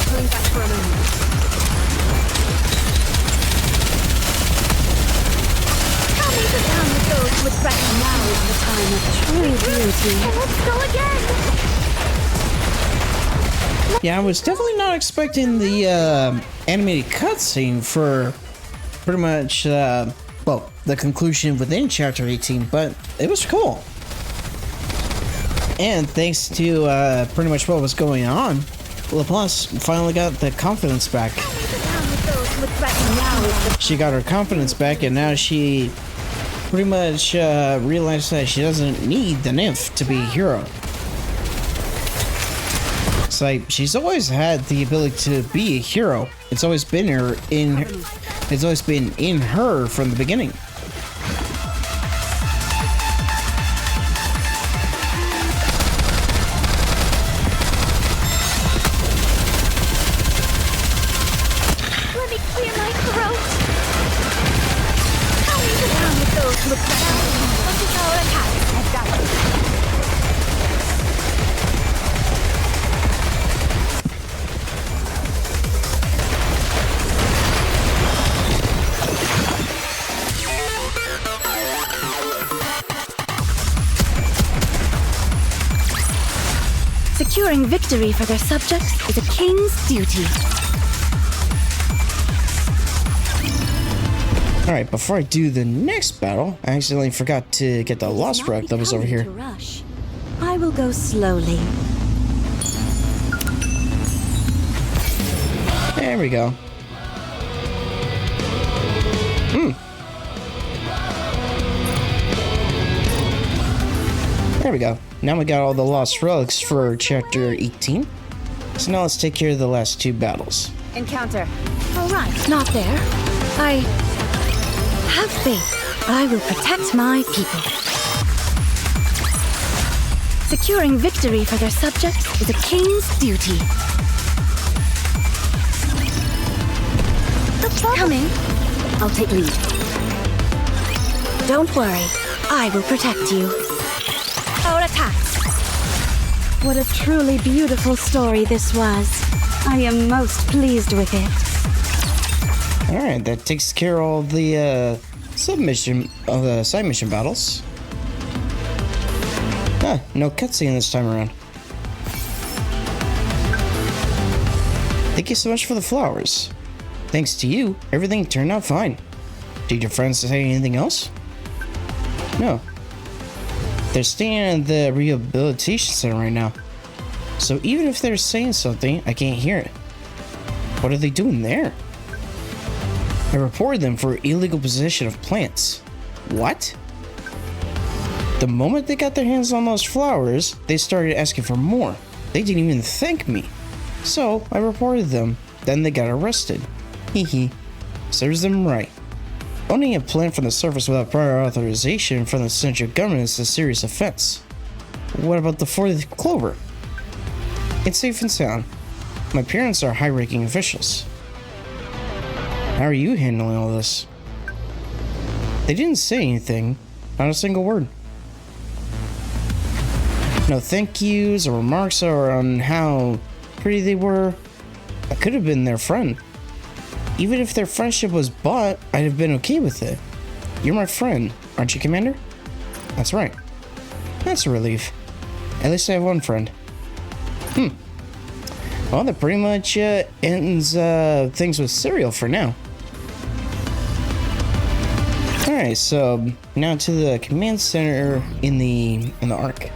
Pulling back for a moment. coming down with those who would threaten. Now is the time of true beauty. Let's go again. Yeah, I was definitely not expecting the animated cutscene for pretty much, well, the conclusion within Chapter 18, but it was cool. And thanks to pretty much what was going on, Laplace finally got the confidence back. She got her confidence back, and now she pretty much realized that she doesn't need the nymph to be a hero. It's like she's always had the ability to be a hero. It's always been in her from the beginning. Let me clear my throat. Coming down with those who would threaten. This is our attack. I've got it. Securing victory for their subjects is a king's duty. Alright, before I do the next battle, I accidentally forgot to get the lost relic that was over here. Rush. I will go slowly. There we go. There we go. Now we got all the lost relics for Chapter 18. So now let's take care of the last 2 battles. Encounter. All right, not there. I have faith. I will protect my people. Securing victory for their subjects is a king's duty. Coming. I'll take lead. Don't worry. I will protect you. Our attacks. What a truly beautiful story this was. I am most pleased with it. Alright, that takes care of all the side mission battles. Ah, no cutscene this time around. Thank you so much for the flowers. Thanks to you, everything turned out fine. Did your friends say anything else? No, They're staying at the rehabilitation center right now. So even if they're saying something, I can't hear it. What are they doing there? I reported them for illegal possession of plants. What? The moment they got their hands on those flowers, they started asking for more. They didn't even thank me. So I reported them. Then they got arrested. Hee. Serves them right. Owning a plant from the surface without prior authorization from the central government is a serious offense. What about the 4th clover? It's safe and sound. My parents are high-ranking officials. How are you handling all this? They didn't say anything. Not a single word. No thank yous or remarks or on how pretty they were. I could have been their friend. Even if their friendship was bought, I'd have been okay with it. You're my friend, aren't you, Commander? That's right. That's a relief. At least I have one friend. Well, that pretty much ends things with cereal for now. Alright, so now to the command center in the Ark.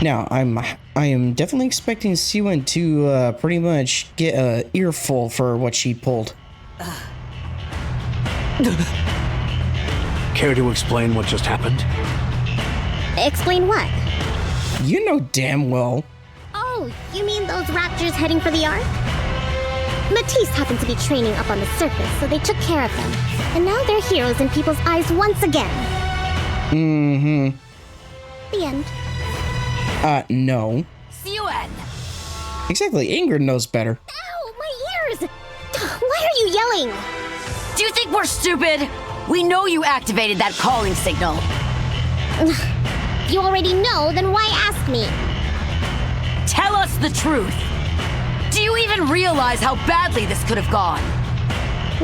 Now, I am definitely expecting Syuen to pretty much get an earful for what she pulled. Care to explain what just happened? Explain what? You know damn well. Oh, you mean those raptors heading for the Ark? Matisse happened to be training up on the surface, so they took care of them. And now they're heroes in people's eyes once again. Mm-hmm. The end. No. Syuen! Exactly, Ingrid knows better. Ow, my ears! Why are you yelling? Do you think we're stupid? We know you activated that calling signal. If you already know, then why ask me? Tell us the truth. Do you even realize how badly this could have gone?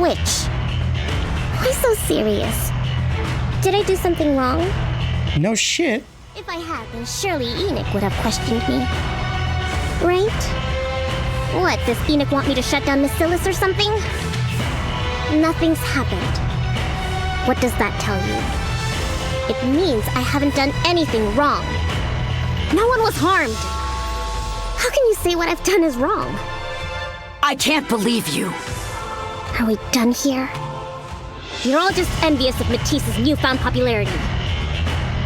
Which? Why so serious? Did I do something wrong? No shit. If I had, then surely Enoch would have questioned me. Right? What, does Enoch want me to shut down Missilis or something? Nothing's happened. What does that tell you? It means I haven't done anything wrong. No one was harmed. How can you say what I've done is wrong? I can't believe you. Are we done here? You're all just envious of Matisse's newfound popularity.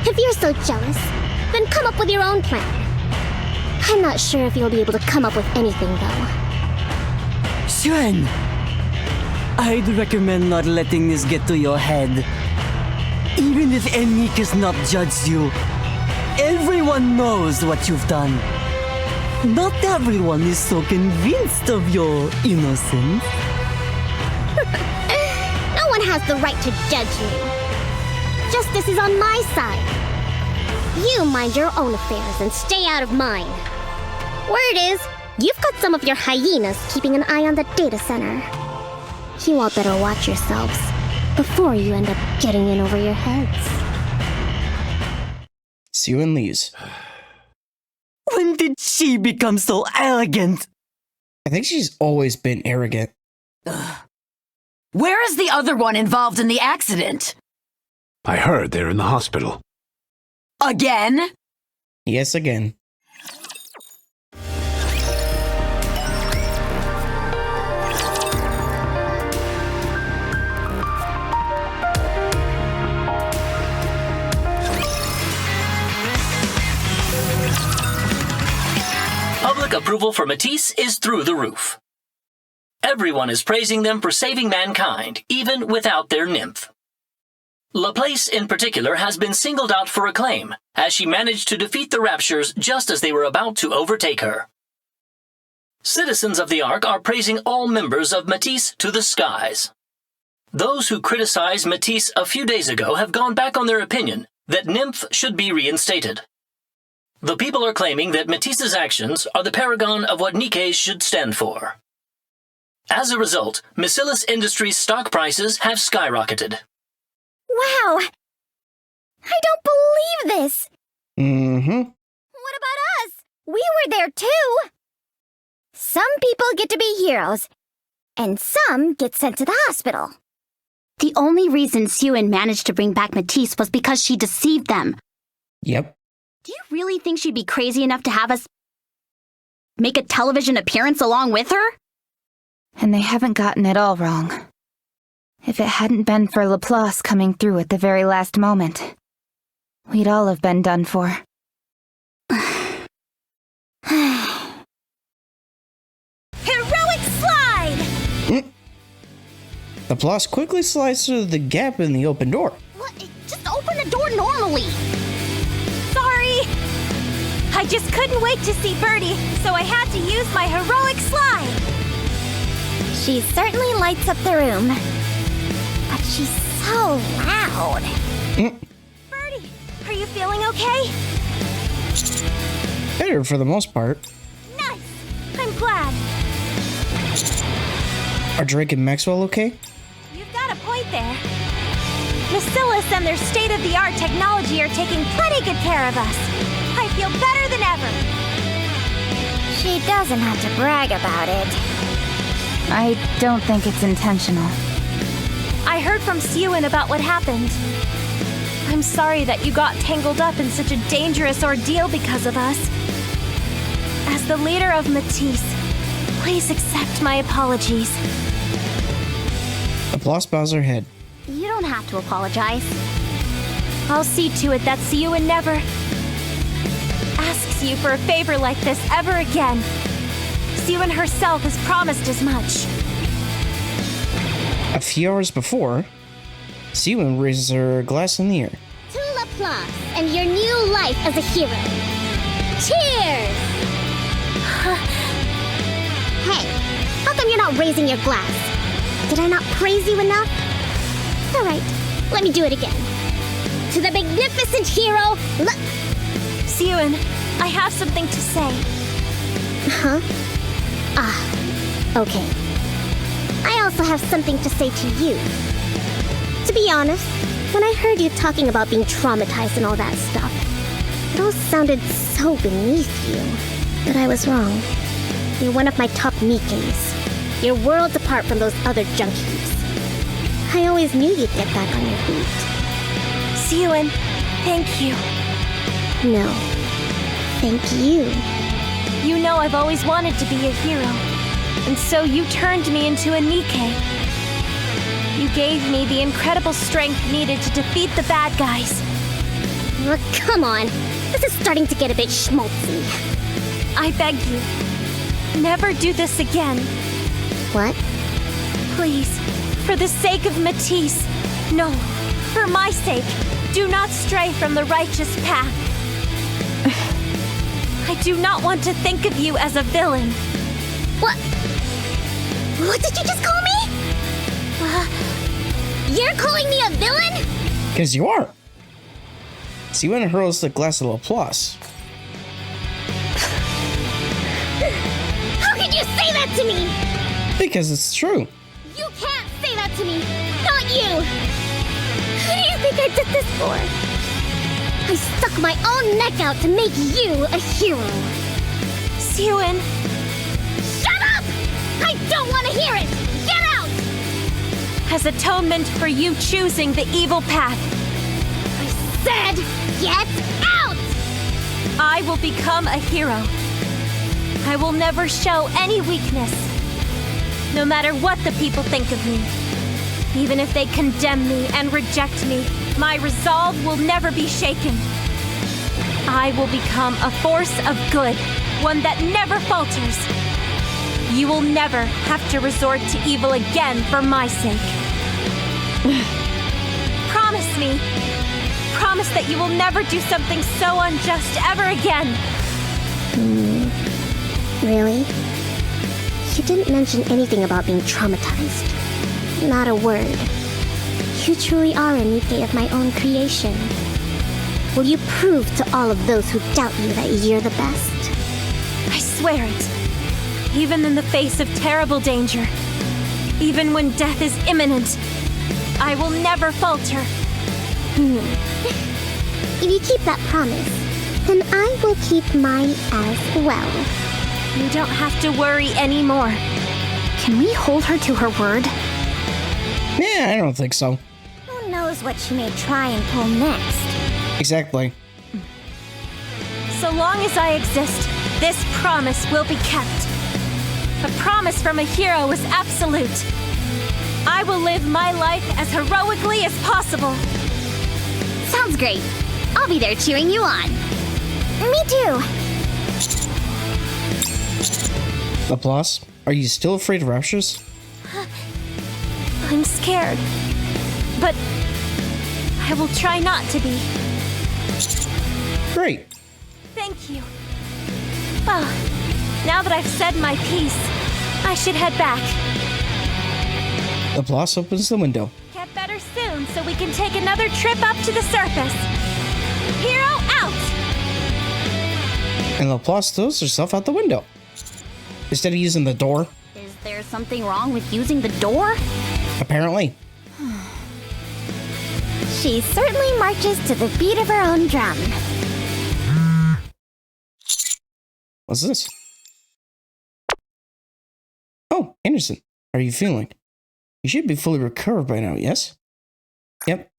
If you're so jealous, then come up with your own plan. I'm not sure if you'll be able to come up with anything, though. Syuen, I'd recommend not letting this get to your head. Even if NIKKE not judged you, everyone knows what you've done. Not everyone is so convinced of your innocence. No one has the right to judge me. Justice is on my side. You mind your own affairs and stay out of mine. Word is, you've got some of your hyenas keeping an eye on the data center. You all better watch yourselves before you end up getting in over your heads. Syuen leaves. When did she become so arrogant? I think she's always been arrogant. Where is the other one involved in the accident? I heard they're in the hospital. Again? Yes, again. Public approval for Matisse is through the roof. Everyone is praising them for saving mankind, even without their nymph. Laplace, in particular, has been singled out for acclaim, as she managed to defeat the Raptures just as they were about to overtake her. Citizens of the Ark are praising all members of Matisse to the skies. Those who criticized Matisse a few days ago have gone back on their opinion that Nymph should be reinstated. The people are claiming that Matisse's actions are the paragon of what NIKKE should stand for. As a result, Missilis Industries' stock prices have skyrocketed. Wow! I don't believe this! Mm-hmm. What about us? We were there too! Some people get to be heroes, and some get sent to the hospital. The only reason Syuen managed to bring back Matis was because she deceived them. Yep. Do you really think she'd be crazy enough to have us make a television appearance along with her? And they haven't gotten it all wrong. If it hadn't been for Laplace coming through at the very last moment, we'd all have been done for. Heroic slide! Laplace quickly slides through the gap in the open door. What? Just open the door normally. Sorry! I just couldn't wait to see Birdie, so I had to use my heroic slide. She certainly lights up the room. But she's so loud. Birdie, are you feeling okay? Better for the most part. Nice! I'm glad. Are Drake and Maxwell okay? You've got a point there. Missilis and their state-of-the-art technology are taking plenty good care of us. I feel better than ever. She doesn't have to brag about it. I don't think it's intentional. I heard from Syuen about what happened. I'm sorry that you got tangled up in such a dangerous ordeal because of us. As the leader of Matis, please accept my apologies. Laplace bows her head. You don't have to apologize. I'll see to it that Syuen never asks you for a favor like this ever again. Syuen herself has promised as much. A few hours before, Syuen raises her glass in the air. To Laplace and your new life as a hero. Cheers! Hey, how come you're not raising your glass? Did I not praise you enough? All right, let me do it again. To the magnificent hero, Syuen, I have something to say. Huh? Okay. I also have something to say to you. To be honest, when I heard you talking about being traumatized and all that stuff, it all sounded so beneath you. But I was wrong. You're one of my top NIKKEs. You're worlds apart from those other junkies. I always knew you'd get back on your feet. Syuen, thank you. No. Thank you. You know I've always wanted to be a hero. And so you turned me into a NIKKE. You gave me the incredible strength needed to defeat the bad guys. Oh, come on. This is starting to get a bit schmaltzy. I beg you, never do this again. What? Please, for the sake of Matis. No, for my sake, do not stray from the righteous path. I do not want to think of you as a villain. What? What did you just call me? You're calling me a villain? Because you are. Syuen hurls the glass of Laplace. How could you say that to me? Because it's true. You can't say that to me. Not you. Who do you think I did this for? I stuck my own neck out to make you a hero. Syuen. Shut up! I don't want to hear it! Get out! As atonement for you choosing the evil path. I said, get out! I will become a hero. I will never show any weakness. No matter what the people think of me. Even if they condemn me and reject me, my resolve will never be shaken. I will become a force of good, one that never falters. You will never have to resort to evil again for my sake. Promise me. Promise that you will never do something so unjust ever again. Really? You didn't mention anything about being traumatized. Not a word. You truly are a NIKKE of my own creation. Will you prove to all of those who doubt you that you're the best? I swear it. Even in the face of terrible danger. Even when death is imminent. I will never falter. If you keep that promise, then I will keep mine as well. You don't have to worry anymore. Can we hold her to her word? Yeah, I don't think so. Who knows what she may try and pull next? Exactly. So long as I exist, this promise will be kept. A promise from a hero is absolute. I will live my life as heroically as possible. Sounds great. I'll be there cheering you on. Me too. Laplace, are you still afraid of raptures? I'm scared. But I will try not to be. Great. Thank you. Well, now that I've said my piece, I should head back. Laplace opens the window. Get better soon so we can take another trip up to the surface. Hero out! And Laplace throws herself out the window. Instead of using the door. Is there something wrong with using the door? Apparently. She certainly marches to the beat of her own drum. What's this? Oh, Anderson, how are you feeling? You should be fully recovered by now, yes? Yep.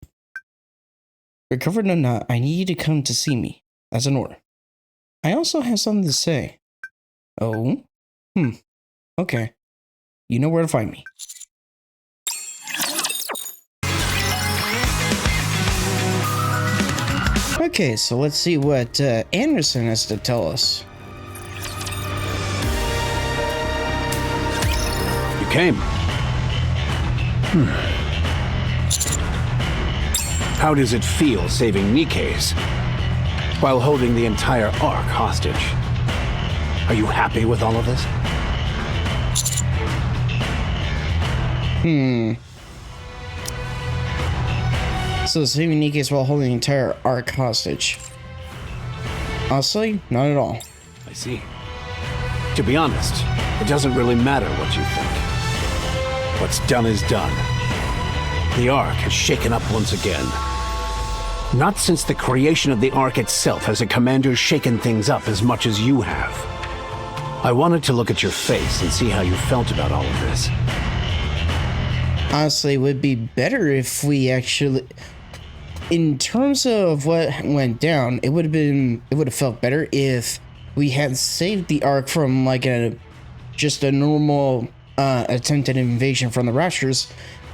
Recovered or not, I need you to come to see me. As an order. I also have something to say. Oh? Okay. You know where to find me. Okay, so let's see what Anderson has to tell us. You came. How does it feel saving NIKKE's while holding the entire Ark hostage? Are you happy with all of this? So saving NIKKE's while holding the entire Ark hostage. Honestly, not at all. I see. To be honest, it doesn't really matter what you think. What's done is done. The Ark has shaken up once again. Not since the creation of the Ark itself has a commander shaken things up as much as you have. I wanted to look at your face and see how you felt about all of this. Honestly, it would be better if we actually, in terms of what went down, it would have felt better if we had saved the Ark from like just a normal attempted invasion from the Raptures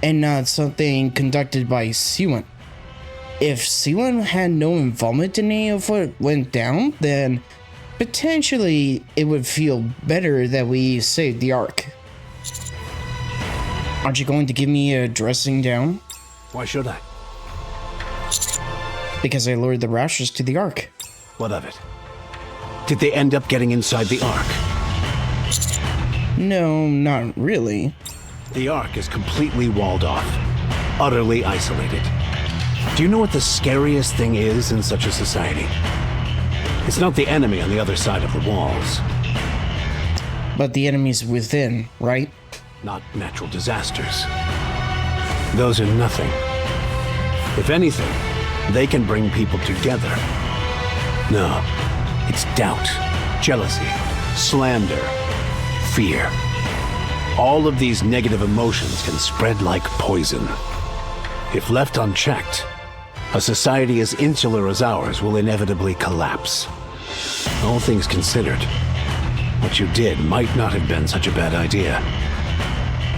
and not something conducted by Syuen. If Syuen had no involvement in any of what went down, then potentially it would feel better that we saved the Ark. Aren't you going to give me a dressing down? Why should I? Because I lured the Raptures to the Ark. What of it? Did they end up getting inside the Ark? No, not really. The Ark is completely walled off, utterly isolated. Do you know what the scariest thing is in such a society? It's not the enemy on the other side of the walls. But the enemy's within, right? Not natural disasters. Those are nothing. If anything, they can bring people together. No, it's doubt, jealousy, slander, fear. All of these negative emotions can spread like poison. If left unchecked, a society as insular as ours will inevitably collapse. All things considered, what you did might not have been such a bad idea.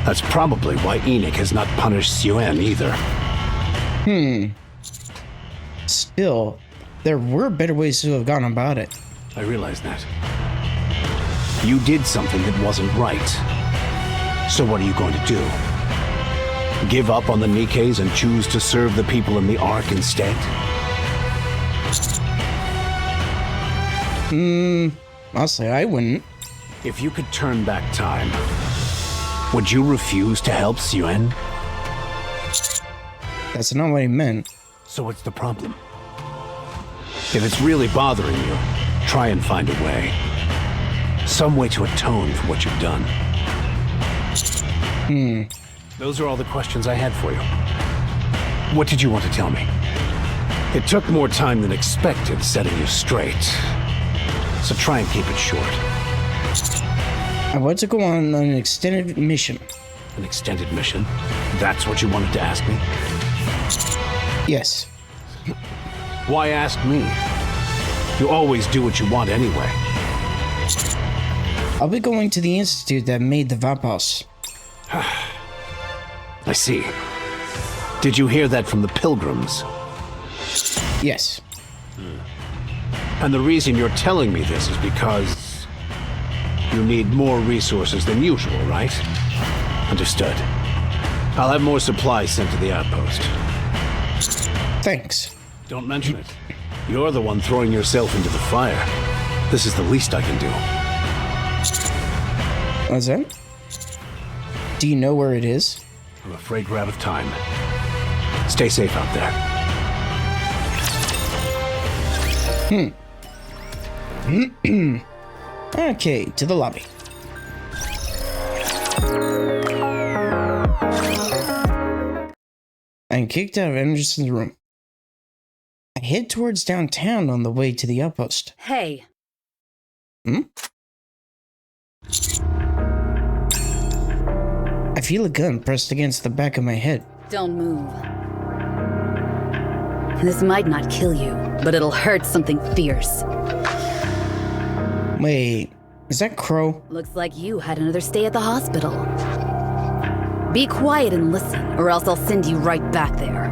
That's probably why NIKKE has not punished Syuen either. Still, there were better ways to have gone about it. I realize that. You did something that wasn't right. So what are you going to do? Give up on the NIKKE's and choose to serve the people in the Ark instead? I'll say I wouldn't. If you could turn back time, would you refuse to help Syuen? That's not what he meant. So what's the problem? If it's really bothering you, try and find a way. Some way to atone for what you've done. Those are all the questions I had for you. What did you want to tell me? It took more time than expected setting you straight. So try and keep it short. I want to go on an extended mission. An extended mission? That's what you wanted to ask me? Yes. Why ask me? You always do what you want anyway. I'll be going to the institute that made the Vapas. I see. Did you hear that from the pilgrims? Yes. And the reason you're telling me this is because you need more resources than usual, right? Understood. I'll have more supplies sent to the outpost. Thanks. Don't mention it. You're the one throwing yourself into the fire. This is the least I can do. What's that? Do you know where it is? I'm afraid we're out of time. Stay safe out there. Okay, to the lobby. I'm kicked out of Anderson's room. I head towards downtown on the way to the outpost. Hey. I feel a gun pressed against the back of my head. Don't move. This might not kill you, but it'll hurt something fierce. Wait, is that Crow? Looks like you had another stay at the hospital. Be quiet and listen, or else I'll send you right back there.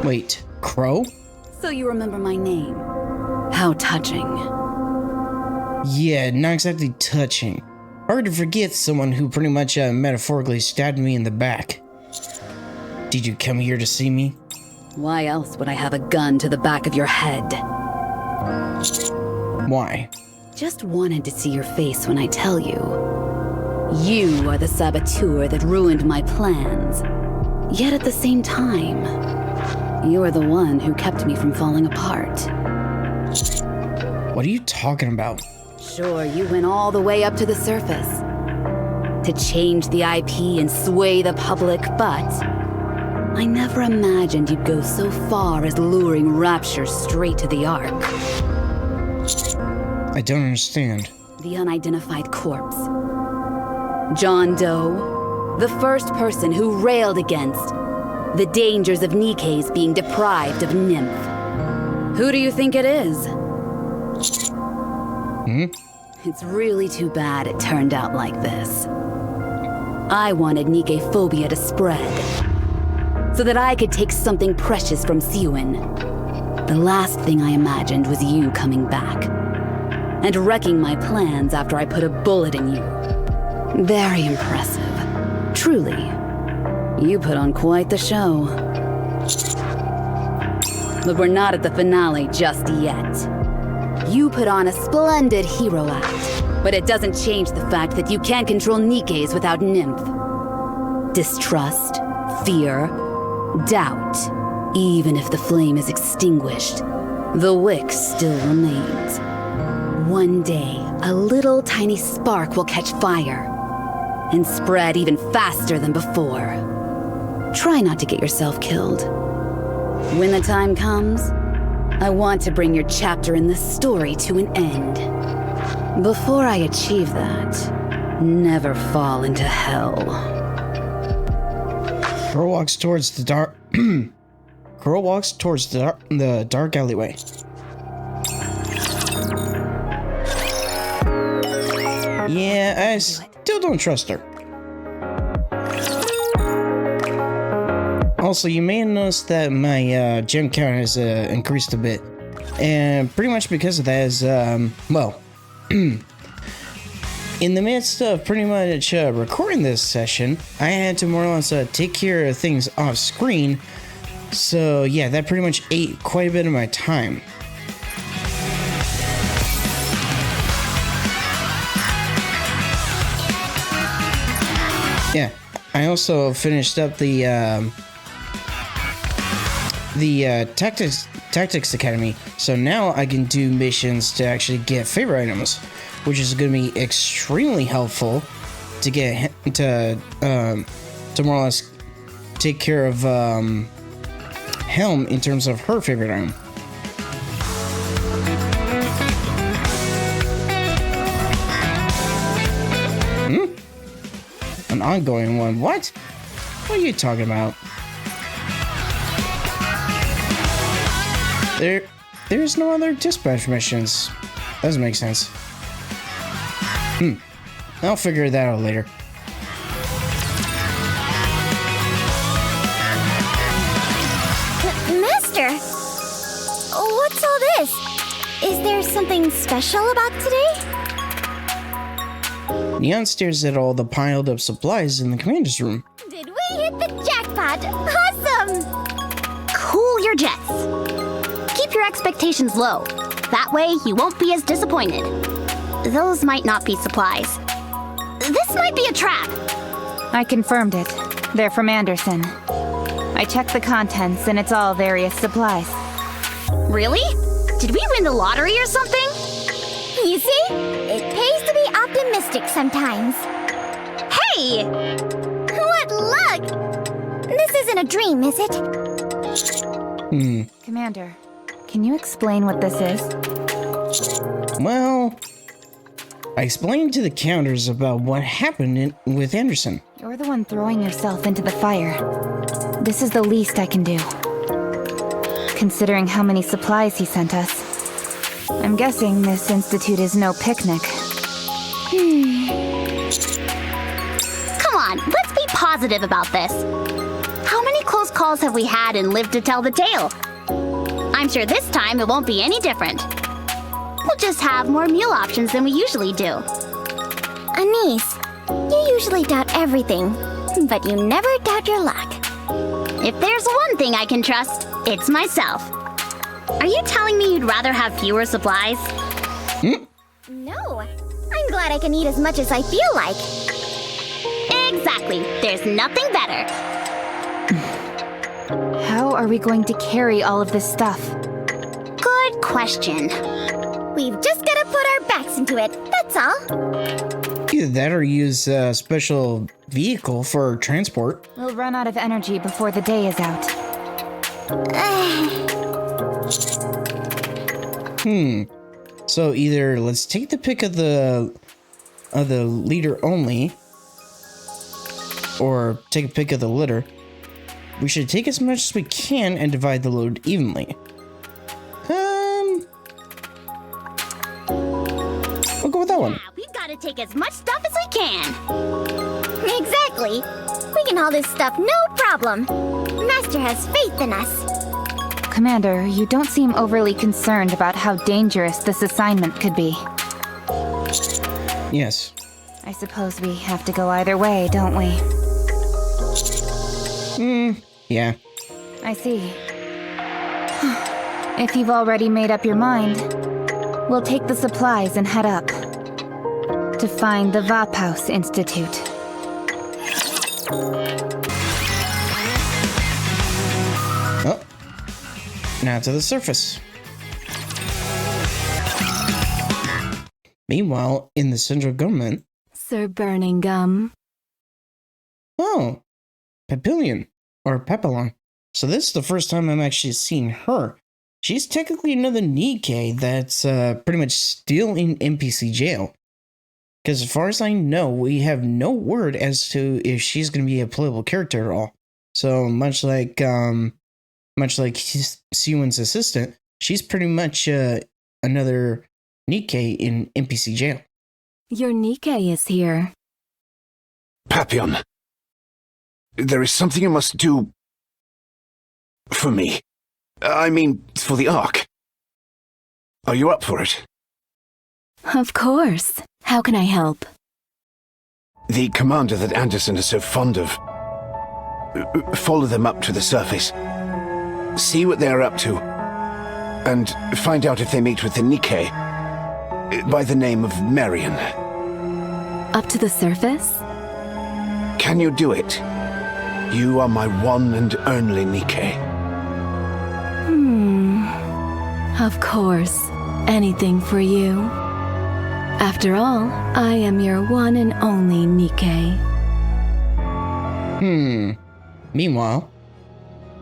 Wait, Crow? So you remember my name. How touching. Yeah, not exactly touching. Hard to forget someone who pretty much metaphorically stabbed me in the back. Did you come here to see me? Why else would I have a gun to the back of your head? Why? Just wanted to see your face when I tell you. You are the saboteur that ruined my plans. Yet at the same time, you are the one who kept me from falling apart. What are you talking about? Sure, you went all the way up to the surface to change the IP and sway the public, but I never imagined you'd go so far as luring Rapture straight to the Ark. I don't understand. The unidentified corpse. John Doe, the first person who railed against the dangers of NIKKE's being deprived of nymph. Who do you think it is? It's really too bad it turned out like this. I wanted NIKKE phobia to spread, so that I could take something precious from Syuen. The last thing I imagined was you coming back, and wrecking my plans after I put a bullet in you. Very impressive. Truly. You put on quite the show. But we're not at the finale just yet. You put on a splendid hero act, but it doesn't change the fact that you can't control NIKKE's without nymph. Distrust, fear, doubt. Even if the flame is extinguished, the wick still remains. One day, a little tiny spark will catch fire and spread even faster than before. Try not to get yourself killed. When the time comes, I want to bring your chapter in this story to an end. Before I achieve that, never fall into hell. Crow walks towards the dark. Crow walks towards the dark alleyway. Yeah, I still don't trust her. Also, you may have noticed that my gem count has increased a bit. And pretty much because of that is, well, in the midst of pretty much recording this session, I had to more or less take care of things off screen. So yeah, that pretty much ate quite a bit of my time. Yeah, I also finished up the Tactics Academy, so now I can do missions to actually get favorite items, which is going to be extremely helpful to get to more or less take care of Helm in terms of her favorite item. an ongoing one. What? What are you talking about? There's no other dispatch missions. Doesn't make sense. I'll figure that out later. Master! What's all this? Is there something special about today? Neon stares at all the piled up supplies in the commander's room. Did we hit the jackpot? Awesome! Cool your jets. Keep your expectations low. That way, you won't be as disappointed. Those might not be supplies. This might be a trap. I confirmed it. They're from Anderson. I checked the contents, and it's all various supplies. Really? Did we win the lottery or something? You see? It pays to be optimistic sometimes. Hey! What luck! This isn't a dream, is it? Commander, can you explain what this is? Well, I explained to the counters about what happened with Anderson. You're the one throwing yourself into the fire. This is the least I can do. Considering how many supplies he sent us. I'm guessing this institute is no picnic. Come on, let's be positive about this. How many close calls have we had and lived to tell the tale? I'm sure this time it won't be any different. We'll just have more meal options than we usually do. Anise, you usually doubt everything, but you never doubt your luck. If there's one thing I can trust, it's myself. Are you telling me you'd rather have fewer supplies? No, I'm glad I can eat as much as I feel like. Exactly, there's nothing better. How are we going to carry all of this stuff? Good question. We've just gotta put our backs into it, that's all. Either that or use a special vehicle for transport. We'll run out of energy before the day is out. So either let's take the pick of the leader only, or take a pick of the litter. We should take as much as we can and divide the load evenly. We'll go with that one. We've got to take as much stuff as we can. Exactly. We can haul this stuff no problem. Master has faith in us. Commander, you don't seem overly concerned about how dangerous this assignment could be. Yes. I suppose we have to go either way, don't we? Yeah. I see. If you've already made up your mind, we'll take the supplies and head up to find the Vaphaus Institute. Oh. Now to the surface. Meanwhile, in the central government... Sir Burning Gum. Oh. Papillion. Or Papillon. So this is the first time I'm actually seeing her. She's technically another NIKKE that's pretty much still in NPC jail. Because as far as I know, we have no word as to if she's going to be a playable character at all. So much like Syuen's assistant, she's pretty much another NIKKE in NPC jail. Your NIKKE is here. Papillon. There is something you must do... for me. I mean, for the Ark. Are you up for it? Of course. How can I help? The commander that Anderson is so fond of. Follow them up to the surface. See what they're up to. And find out if they meet with the NIKKE by the name of Marion. Up to the surface? Can you do it? You are my one and only NIKKE. Of course. Anything for you. After all, I am your one and only NIKKE. Meanwhile,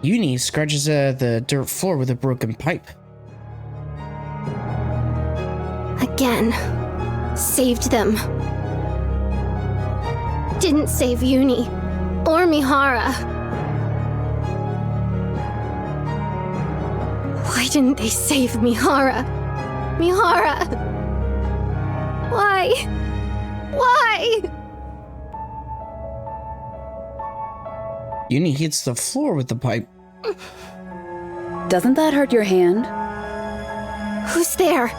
Uni scratches the dirt floor with a broken pipe. Again. Saved them. didn't save Uni or Mihara. Why didn't they save Mihara? Mihara! Why? Why? Uni hits the floor with the pipe. Doesn't that hurt your hand? Who's there?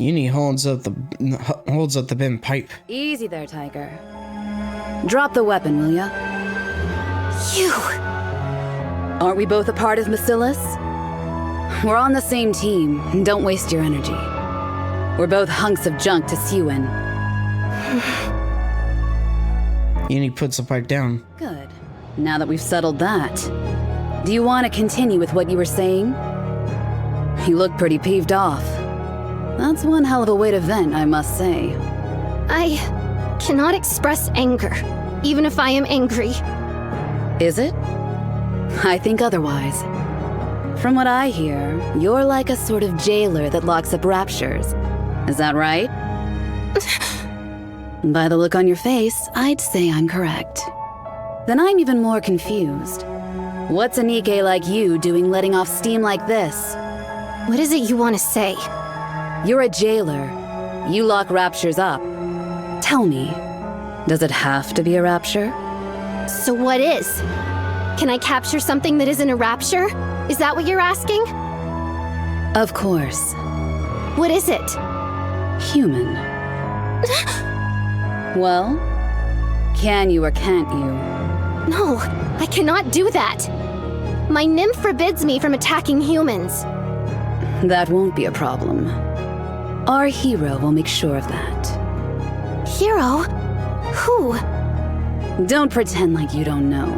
Uni holds up the bent pipe. Easy there, Tiger. Drop the weapon, will ya? You! Aren't we both a part of Missilis? We're on the same team, and don't waste your energy. We're both hunks of junk to Syuen. Uni puts the pipe down. Good. Now that we've settled that, do you want to continue with what you were saying? You look pretty peeved off. That's one hell of a way to vent, I must say. I cannot express anger, even if I am angry. Is it? I think otherwise. From what I hear, you're like a sort of jailer that locks up raptures. Is that right? By the look on your face, I'd say I'm correct. Then I'm even more confused. What's a NIKKE like you doing letting off steam like this? What is it you want to say? You're a jailer. You lock raptures up. Tell me, does it have to be a rapture? So what is? Can I capture something that isn't a rapture? Is that what you're asking? Of course. What is it? Human. Well, can you or can't you? No, I cannot do that. My nymph forbids me from attacking humans. That won't be a problem. Our hero will make sure of that. Hero? Who? Don't pretend like you don't know.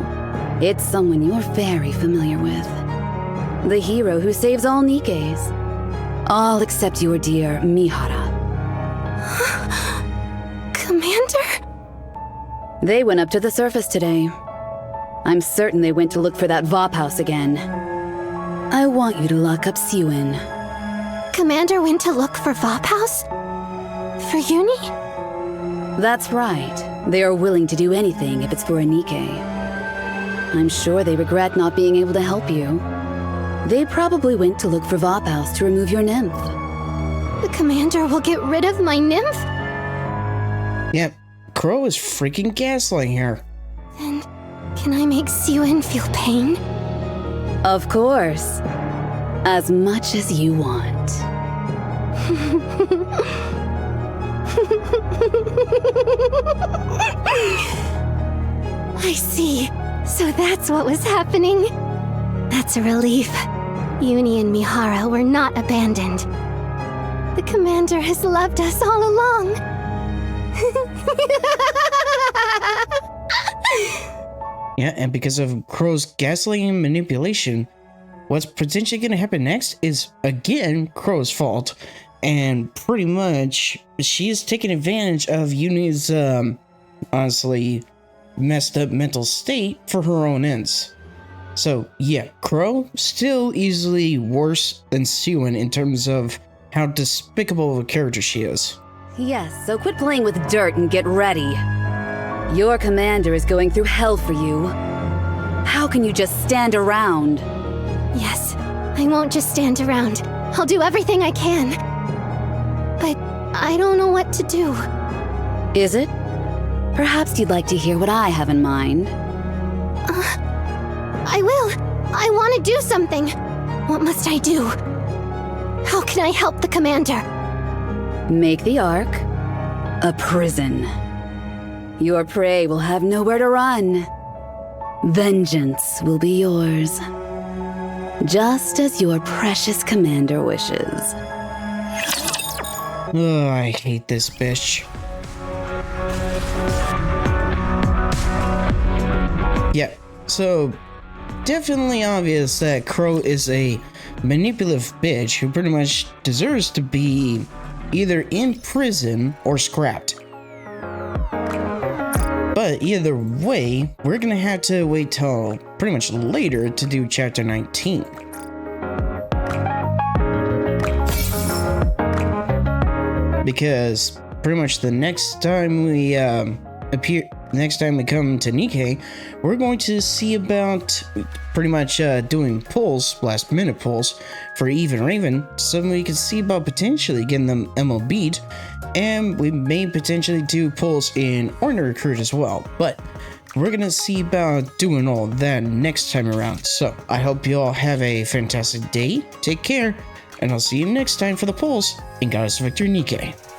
It's someone you're very familiar with. The hero who saves all NIKKEs. All except your dear Mihara. Commander? They went up to the surface today. I'm certain they went to look for that VOP house again. I want you to lock up Syuen. Commander went to look for VOP house? For Uni? That's right. They are willing to do anything if it's for a NIKKE. I'm sure they regret not being able to help you. They probably went to look for VOP house to remove your nymph. The commander will get rid of my nymph? Yep, Crow is freaking gaslighting her. Then, can I make Syuen feel pain? Of course. As much as you want. I see. So that's what was happening. That's a relief. Uni and Mihara were not abandoned. The commander has loved us all along. Yeah, and because of Crow's gaslighting and manipulation, what's potentially going to happen next is, again, Crow's fault. And pretty much, she's taking advantage of Uni's, honestly, messed up mental state for her own ends. So, yeah, Crow still easily worse than Syuen in terms of how despicable of a character she is. Yes, so quit playing with dirt and get ready. Your commander is going through hell for you. How can you just stand around? Yes, I won't just stand around. I'll do everything I can. But I don't know what to do. Is it? Perhaps you'd like to hear what I have in mind. I will. I want to do something. What must I do? How can I help the commander? Make the Ark a prison. Your prey will have nowhere to run. Vengeance will be yours. Just as your precious commander wishes. Oh, I hate this bitch. Yeah, so definitely obvious that Crow is a manipulative bitch who pretty much deserves to be either in prison or scrapped. But either way, we're gonna have to wait till pretty much later to do chapter 19. Because pretty much the next time we next time we come to NIKKE, we're going to see about pretty much doing pulls, last minute pulls for Eve and Raven, so we can see about potentially getting them MLB'd, and we may potentially do pulls in ordinary recruit as well, but we're gonna see about doing all that next time around. So I hope you all have a fantastic day, take care, and I'll see you next time for the pulls in Goddess Victor NIKKE.